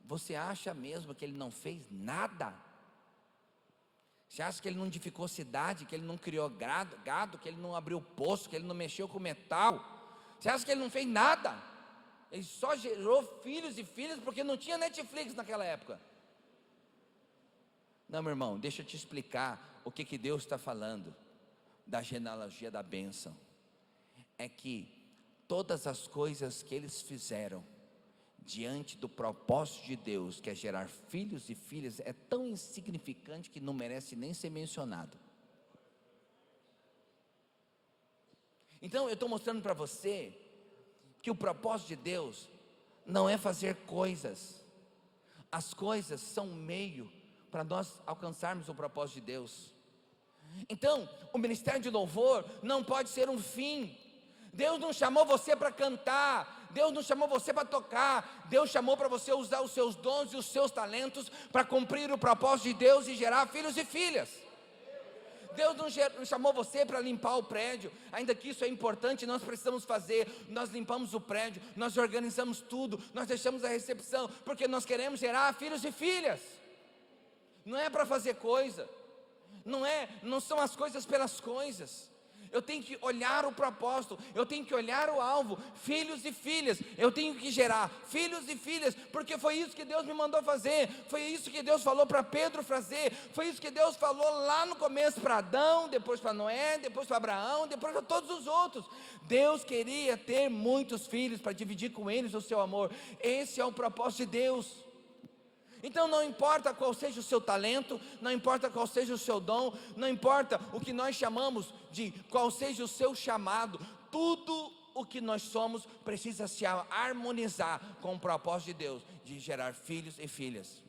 Você acha mesmo que ele não fez nada? Você acha que ele não edificou cidade, que ele não criou gado, que ele não abriu poço, que ele não mexeu com metal? Você acha que ele não fez nada? Ele só gerou filhos e filhas porque não tinha Netflix naquela época. Não, meu irmão, deixa eu te explicar o que Deus está falando da genealogia da bênção. É que todas as coisas que eles fizeram diante do propósito de Deus, que é gerar filhos e filhas, é tão insignificante que não merece nem ser mencionado. Então eu estou mostrando para você que o propósito de Deus não é fazer coisas. As coisas são um meio para nós alcançarmos o propósito de Deus. Então o ministério de louvor não pode ser um fim. Deus não chamou você para cantar, Deus não chamou você para tocar, Deus chamou para você usar os seus dons e os seus talentos para cumprir o propósito de Deus e gerar filhos e filhas. Deus não chamou você para limpar o prédio, ainda que isso é importante, nós precisamos fazer. Nós limpamos o prédio, nós organizamos tudo, nós deixamos a recepção, porque nós queremos gerar filhos e filhas. Não é para fazer coisa, não são as coisas pelas coisas. Eu tenho que olhar o propósito, eu tenho que olhar o alvo, filhos e filhas. Eu tenho que gerar filhos e filhas, porque foi isso que Deus me mandou fazer, foi isso que Deus falou para Pedro fazer, foi isso que Deus falou lá no começo para Adão, depois para Noé, depois para Abraão, depois para todos os outros. Deus queria ter muitos filhos para dividir com eles o seu amor. Esse é o propósito de Deus. Então não importa qual seja o seu talento, não importa qual seja o seu dom, não importa o que nós chamamos de qual seja o seu chamado, tudo o que nós somos precisa se harmonizar com o propósito de Deus, de gerar filhos e filhas.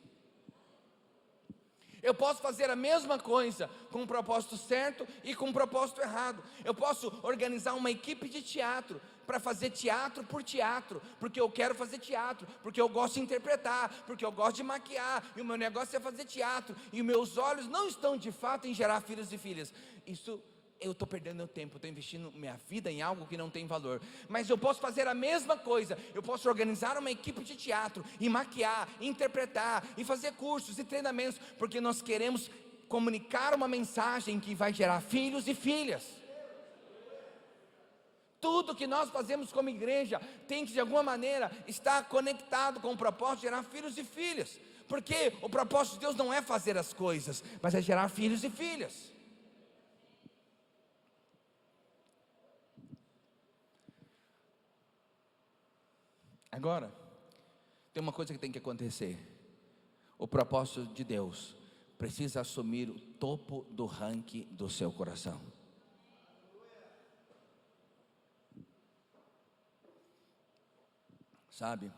Eu posso fazer a mesma coisa com um propósito certo e com um propósito errado. Eu posso organizar uma equipe de teatro para fazer teatro por teatro, porque eu quero fazer teatro, porque eu gosto de interpretar, porque eu gosto de maquiar, e o meu negócio é fazer teatro, e meus olhos não estão de fato em gerar filhos e filhas. Isso, eu estou perdendo meu tempo, estou investindo minha vida em algo que não tem valor. Mas eu posso fazer a mesma coisa, eu posso organizar uma equipe de teatro, e maquiar, e interpretar, e fazer cursos e treinamentos, porque nós queremos comunicar uma mensagem que vai gerar filhos e filhas. Tudo que nós fazemos como igreja tem que de alguma maneira estar conectado com o propósito de gerar filhos e filhas, porque o propósito de Deus não é fazer as coisas, mas é gerar filhos e filhas. Agora, tem uma coisa que tem que acontecer. O propósito de Deus precisa assumir o topo do ranking do seu coração. Sabe,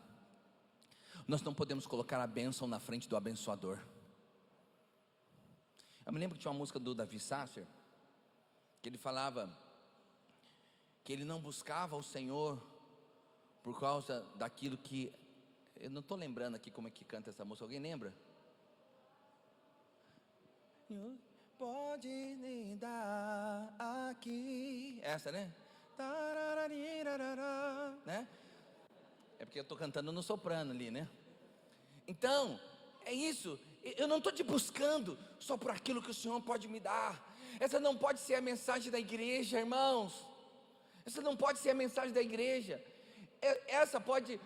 nós não podemos colocar a bênção na frente do abençoador. Eu me lembro que tinha uma música do Davi Sasser, que ele falava que ele não buscava o Senhor por causa daquilo que... Eu não estou lembrando aqui como é que canta essa música, alguém lembra? Pode me dar aqui. Essa, né? Né? É porque eu estou cantando no soprano ali, né? Então, é isso. Eu não estou te buscando só por aquilo que o Senhor pode me dar. Essa não pode ser a mensagem da igreja, irmãos. Essa não pode ser a mensagem da igreja. Essa pode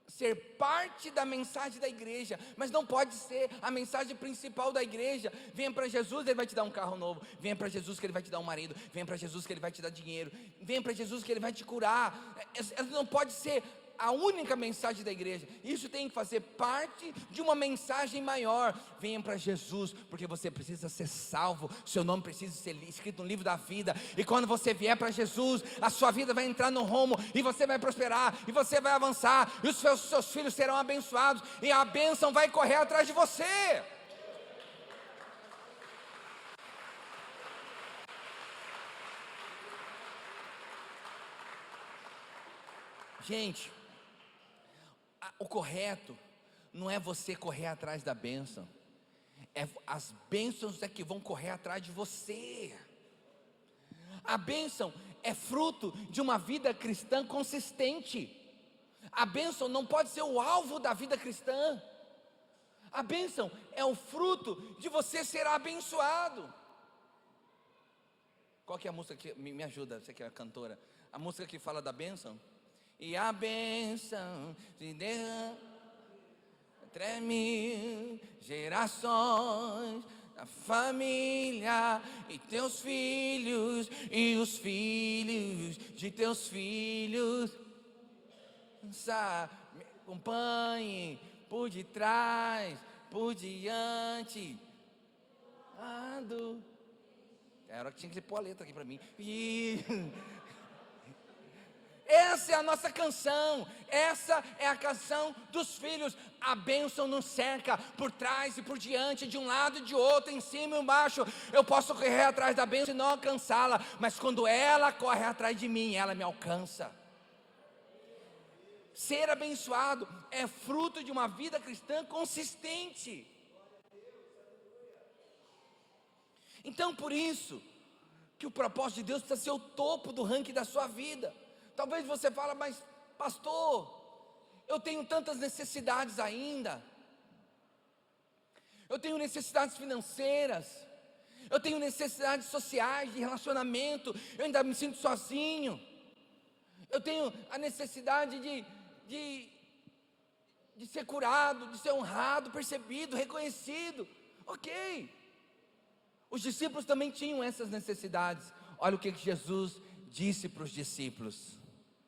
ser parte da mensagem da igreja, mas não pode ser a mensagem principal da igreja. Venha para Jesus, Ele vai te dar um carro novo. Venha para Jesus que Ele vai te dar um marido. Venha para Jesus que Ele vai te dar dinheiro. Venha para Jesus que Ele vai te curar. Essa não pode ser a única mensagem da igreja. Isso tem que fazer parte de uma mensagem maior. Venha para Jesus, porque você precisa ser salvo, seu nome precisa ser escrito no livro da vida, e quando você vier para Jesus, a sua vida vai entrar no rumo, e você vai prosperar, e você vai avançar, e os seus filhos serão abençoados, e a bênção vai correr atrás de você. Gente, o correto não é você correr atrás da bênção, as bênçãos é que vão correr atrás de você. A bênção é fruto de uma vida cristã consistente. A bênção não pode ser o alvo da vida cristã. A bênção é o fruto de você ser abençoado. Qual que é a música que me ajuda, você que é a cantora? A música que fala da bênção? E a bênção se derrama entre 1000 gerações, a família e teus filhos e os filhos de teus filhos. Me acompanhe por detrás, por diante. Era que tinha que pôr a letra aqui para mim. Essa é a nossa canção, essa é a canção dos filhos. A bênção nos cerca por trás e por diante, de um lado e de outro, em cima e embaixo. Eu posso correr atrás da bênção e não alcançá-la, mas quando ela corre atrás de mim, ela me alcança. Ser abençoado é fruto de uma vida cristã consistente. Então, por isso que o propósito de Deus precisa ser o topo do ranking da sua vida. Talvez você fale, mas pastor, eu tenho tantas necessidades ainda. Eu tenho necessidades financeiras, eu tenho necessidades sociais, de relacionamento, eu ainda me sinto sozinho. Eu tenho a necessidade de ser curado, de ser honrado, percebido, reconhecido. Ok, os discípulos também tinham essas necessidades. Olha o que Jesus disse para os discípulos: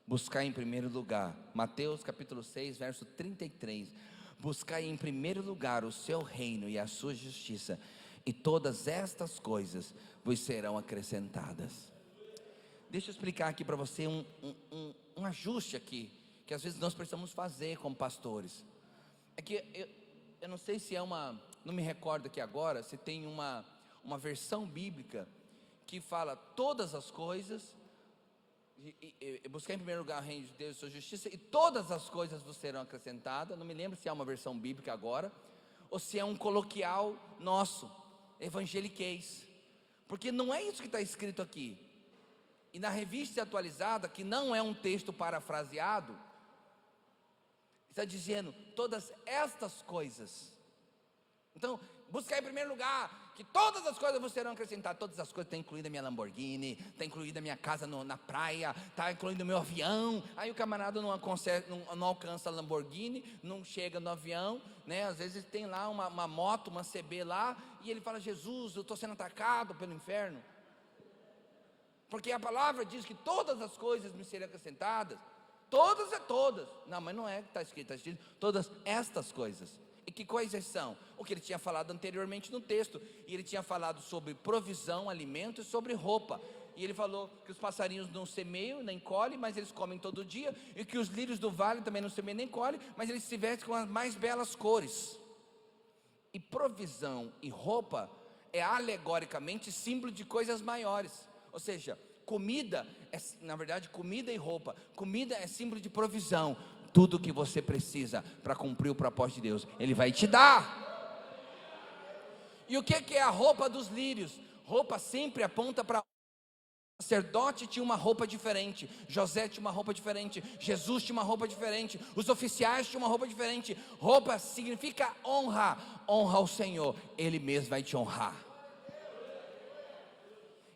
buscar em primeiro lugar, Mateus capítulo 6, verso 33, buscar em primeiro lugar o seu reino e a sua justiça, e todas estas coisas vos serão acrescentadas. Deixa eu explicar aqui para você um ajuste aqui, que às vezes nós precisamos fazer como pastores. É que eu não sei se é uma não me recordo aqui agora, se tem uma versão bíblica que fala todas as coisas, buscar em primeiro lugar o reino de Deus e sua justiça, e todas as coisas vos serão acrescentadas. Não me lembro se é uma versão bíblica agora, ou se é um coloquial nosso, evangeliquez, porque não é isso que está escrito aqui. E na revista atualizada, que não é um texto parafraseado, está dizendo todas estas coisas. Então, buscar em primeiro lugar que todas as coisas vos serão acrescentadas. Todas as coisas, está incluída a minha Lamborghini, está incluída a minha casa na praia, está incluído o meu avião. Aí o camarada não alcança a Lamborghini, não chega no avião, né? Às vezes tem lá uma moto, uma CB lá, e ele fala: Jesus, eu estou sendo atacado pelo inferno, porque a palavra diz que todas as coisas me serão acrescentadas. Todas é todas. Não, mas não é que está escrito todas estas coisas. E que coisas são? O que ele tinha falado anteriormente no texto. E ele tinha falado sobre provisão, alimento e sobre roupa. E ele falou que os passarinhos não semeiam nem colhem, mas eles comem todo dia. E que os lírios do vale também não semeiam nem colhem, mas eles se vestem com as mais belas cores. E provisão e roupa é alegoricamente símbolo de coisas maiores. Ou seja, comida na verdade, comida e roupa. Comida é símbolo de provisão. Tudo que você precisa para cumprir o propósito de Deus, Ele vai te dar. E o que é a roupa dos lírios? Roupa sempre aponta para... O sacerdote tinha uma roupa diferente, José tinha uma roupa diferente, Jesus tinha uma roupa diferente, os oficiais tinham uma roupa diferente. Roupa significa honra. Honra ao Senhor, Ele mesmo vai te honrar.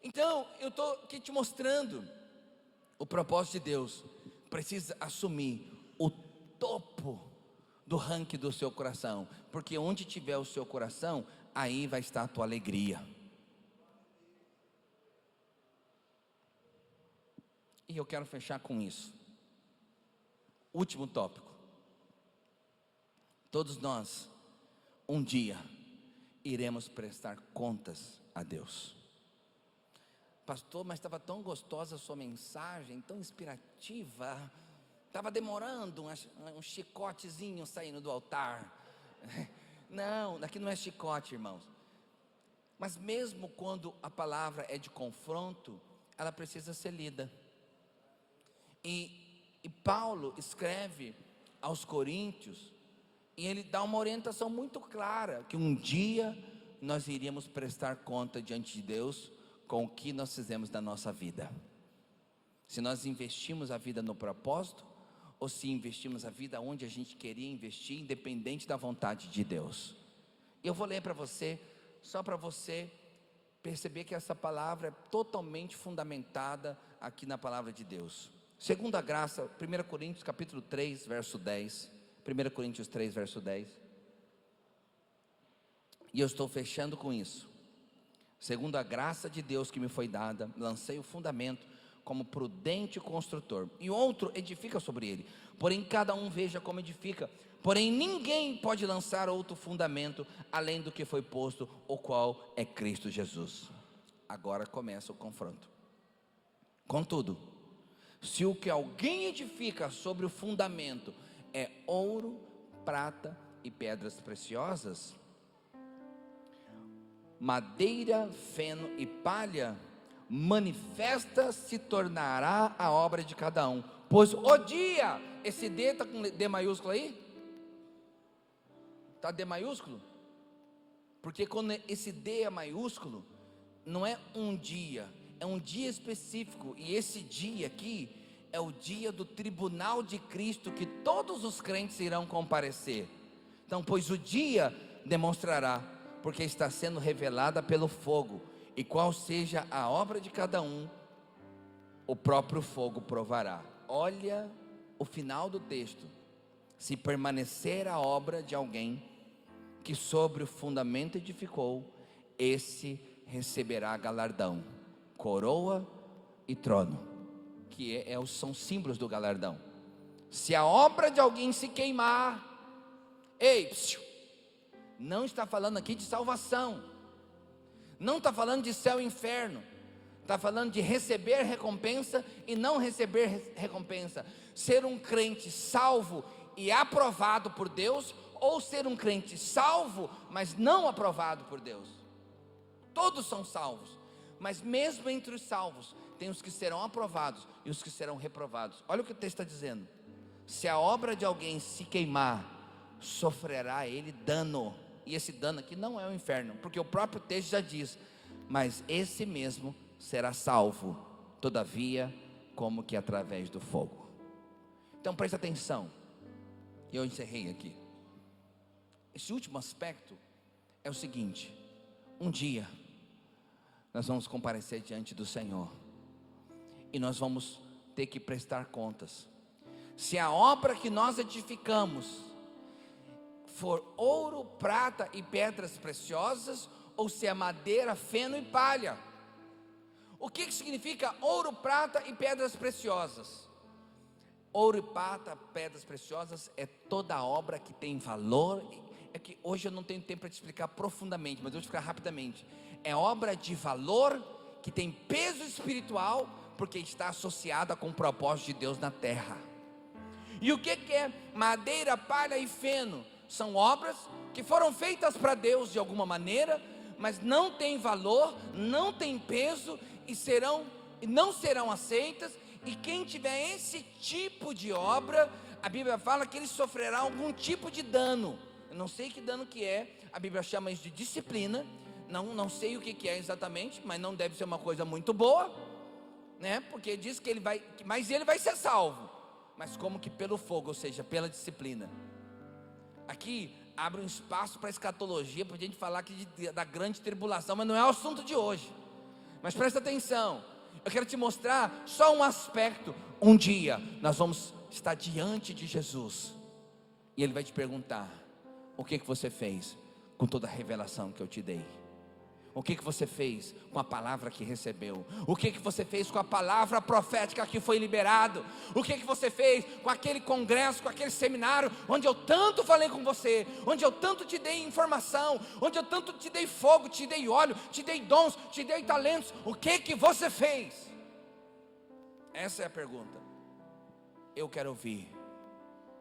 Então, eu estou aqui te mostrando o propósito de Deus. Precisa assumir o topo do ranking do seu coração, porque onde tiver o seu coração, aí vai estar a tua alegria. E eu quero fechar com isso. Último tópico. Todos nós, um dia, iremos prestar contas a Deus. Pastor, mas estava tão gostosa a sua mensagem, tão inspirativa, estava demorando um chicotezinho saindo do altar. Não, aqui não é chicote, irmãos. Mas mesmo quando a palavra é de confronto, ela precisa ser lida. E Paulo escreve aos Coríntios, e ele dá uma orientação muito clara, que um dia nós iríamos prestar conta diante de Deus com o que nós fizemos da nossa vida. Se nós investimos a vida no propósito, ou se investimos a vida onde a gente queria investir, independente da vontade de Deus. Eu vou ler para você, só para você perceber que essa palavra é totalmente fundamentada aqui na palavra de Deus. Segunda graça, 1 Coríntios capítulo 3, verso 10. 1 Coríntios 3, verso 10. E eu estou fechando com isso. Segundo a graça de Deus que me foi dada, lancei o fundamento como prudente construtor, e outro edifica sobre ele. Porém cada um veja como edifica. Porém ninguém pode lançar outro fundamento além do que foi posto, o qual é Cristo Jesus. Agora começa o confronto. Contudo, se o que alguém edifica sobre o fundamento é ouro, prata e pedras preciosas, madeira, feno e palha, manifesta se tornará a obra de cada um. Pois o dia, esse D está com D maiúsculo aí? Está D maiúsculo? Porque quando esse D é maiúsculo, não é um dia, é um dia específico. E esse dia aqui é o dia do tribunal de Cristo, que todos os crentes irão comparecer. Então, pois o dia demonstrará, porque está sendo revelada pelo fogo, e qual seja a obra de cada um, o próprio fogo provará. Olha o final do texto. Se permanecer a obra de alguém que sobre o fundamento edificou, esse receberá galardão, coroa e trono, que são símbolos do galardão. Se a obra de alguém se queimar, não está falando aqui de salvação, não está falando de céu e inferno, está falando de receber recompensa e não receber recompensa. Ser um crente salvo e aprovado por Deus, ou ser um crente salvo, mas não aprovado por Deus. Todos são salvos, mas mesmo entre os salvos, tem os que serão aprovados e os que serão reprovados. Olha o que o texto está dizendo: se a obra de alguém se queimar, sofrerá ele dano. E esse dano aqui não é o inferno, porque o próprio texto já diz: mas esse mesmo será salvo, todavia, como que através do fogo. Então presta atenção, eu encerrei aqui. Esse último aspecto é o seguinte: um dia nós vamos comparecer diante do Senhor, e nós vamos ter que prestar contas. Se a obra que nós edificamos for ouro, prata e pedras preciosas, ou se é madeira, feno e palha. O que significa ouro, prata e pedras preciosas? Ouro e prata, pedras preciosas, é toda obra que tem valor. É que hoje eu não tenho tempo para te explicar profundamente, mas eu vou te explicar rapidamente. É obra de valor, que tem peso espiritual, porque está associada com o propósito de Deus na terra. E o que é madeira, palha e feno? São obras que foram feitas para Deus de alguma maneira, mas não tem valor, não tem peso, e não serão aceitas. E quem tiver esse tipo de obra, a Bíblia fala que ele sofrerá algum tipo de dano. Eu não sei que dano que é, a Bíblia chama isso de disciplina. Não sei o que é exatamente, mas não deve ser uma coisa muito boa, né? Porque diz que ele vai ser salvo, mas como que pelo fogo, ou seja, pela disciplina. Aqui abre um espaço para escatologia, para a gente falar aqui da grande tribulação, mas não é o assunto de hoje. Mas presta atenção, eu quero te mostrar só um aspecto. Um dia nós vamos estar diante de Jesus, e Ele vai te perguntar: o que você fez com toda a revelação que eu te dei? O que você fez com a palavra que recebeu? O que você fez com a palavra profética que foi liberado? O que você fez com aquele congresso, com aquele seminário, onde eu tanto falei com você, onde eu tanto te dei informação, onde eu tanto te dei fogo, te dei óleo, te dei dons, te dei talentos? O que você fez? Essa é a pergunta. Eu quero ouvir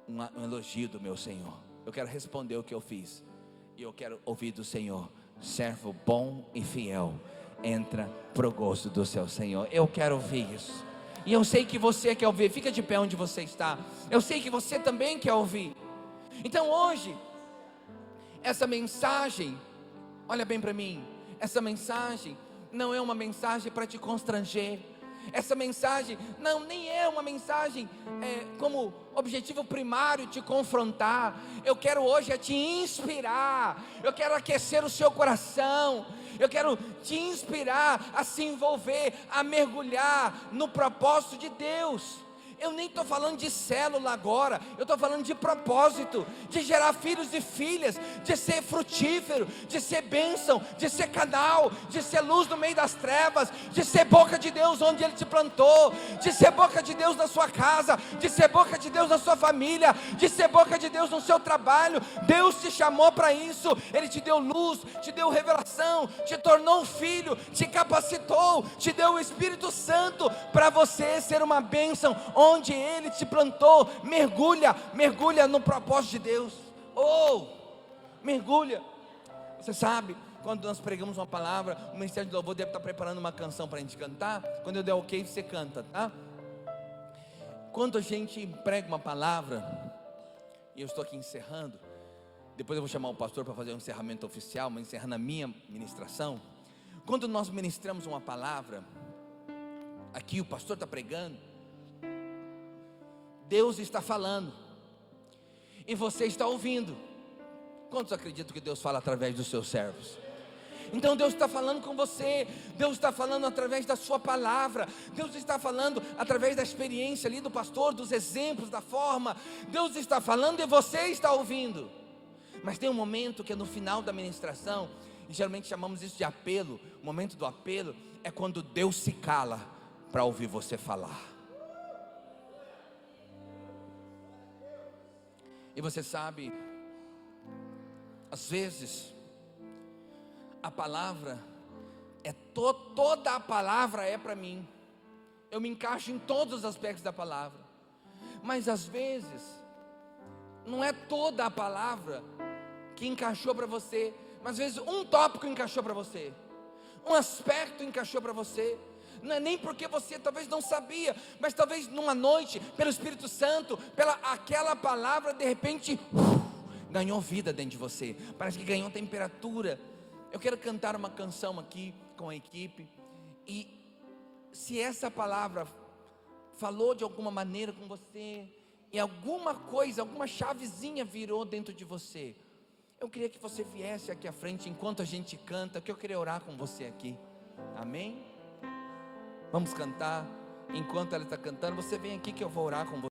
um elogio do meu Senhor. Eu quero responder o que eu fiz, e eu quero ouvir do Senhor: servo bom e fiel, entra pro gozo do seu Senhor. Eu quero ouvir isso, e eu sei que você quer ouvir. Fica de pé onde você está. Eu sei que você também quer ouvir. Então hoje, essa mensagem, olha bem para mim, essa mensagem não é uma mensagem para te constranger. Essa mensagem nem é uma mensagem como objetivo primário te confrontar. Eu quero hoje te inspirar, eu quero aquecer o seu coração, eu quero te inspirar a se envolver, a mergulhar no propósito de Deus. Eu nem estou falando de célula agora, eu estou falando de propósito, de gerar filhos e filhas, de ser frutífero, de ser bênção, de ser canal, de ser luz no meio das trevas, de ser boca de Deus onde Ele te plantou, de ser boca de Deus na sua casa, de ser boca de Deus na sua família, de ser boca de Deus no seu trabalho. Deus te chamou para isso, Ele te deu luz, te deu revelação, te tornou um filho, te capacitou, te deu o Espírito Santo para você ser uma bênção onde Ele te plantou. Mergulha no propósito de Deus. Mergulha. Você sabe, quando nós pregamos uma palavra, o Ministério de Louvor deve estar preparando uma canção para a gente cantar. Quando eu der ok, você canta, tá? Quando a gente prega uma palavra, e eu estou aqui encerrando, depois eu vou chamar o pastor para fazer um encerramento oficial, mas encerrando a minha ministração. Quando nós ministramos uma palavra, aqui o pastor está pregando, Deus está falando, e você está ouvindo. Quantos acreditam que Deus fala através dos seus servos? Então Deus está falando com você, Deus está falando através da sua palavra, Deus está falando através da experiência ali do pastor, dos exemplos, da forma. Deus está falando e você está ouvindo. Mas tem um momento que é no final da ministração, e geralmente chamamos isso de apelo. O momento do apelo é quando Deus se cala para ouvir você falar. E você sabe, às vezes a palavra toda a palavra é para mim. Eu me encaixo em todos os aspectos da palavra. Mas às vezes não é toda a palavra que encaixou para você, mas às vezes um tópico encaixou para você, um aspecto encaixou para você. Não é nem porque você talvez não sabia, mas talvez numa noite, pelo Espírito Santo, pela aquela palavra, de repente ganhou vida dentro de você, parece que ganhou temperatura. Eu quero cantar uma canção aqui com a equipe, e se essa palavra falou de alguma maneira com você, e alguma coisa, alguma chavezinha virou dentro de você, eu queria que você viesse aqui à frente enquanto a gente canta, que eu queria orar com você aqui. Amém? Vamos cantar. Enquanto ela está cantando, você vem aqui que eu vou orar com você.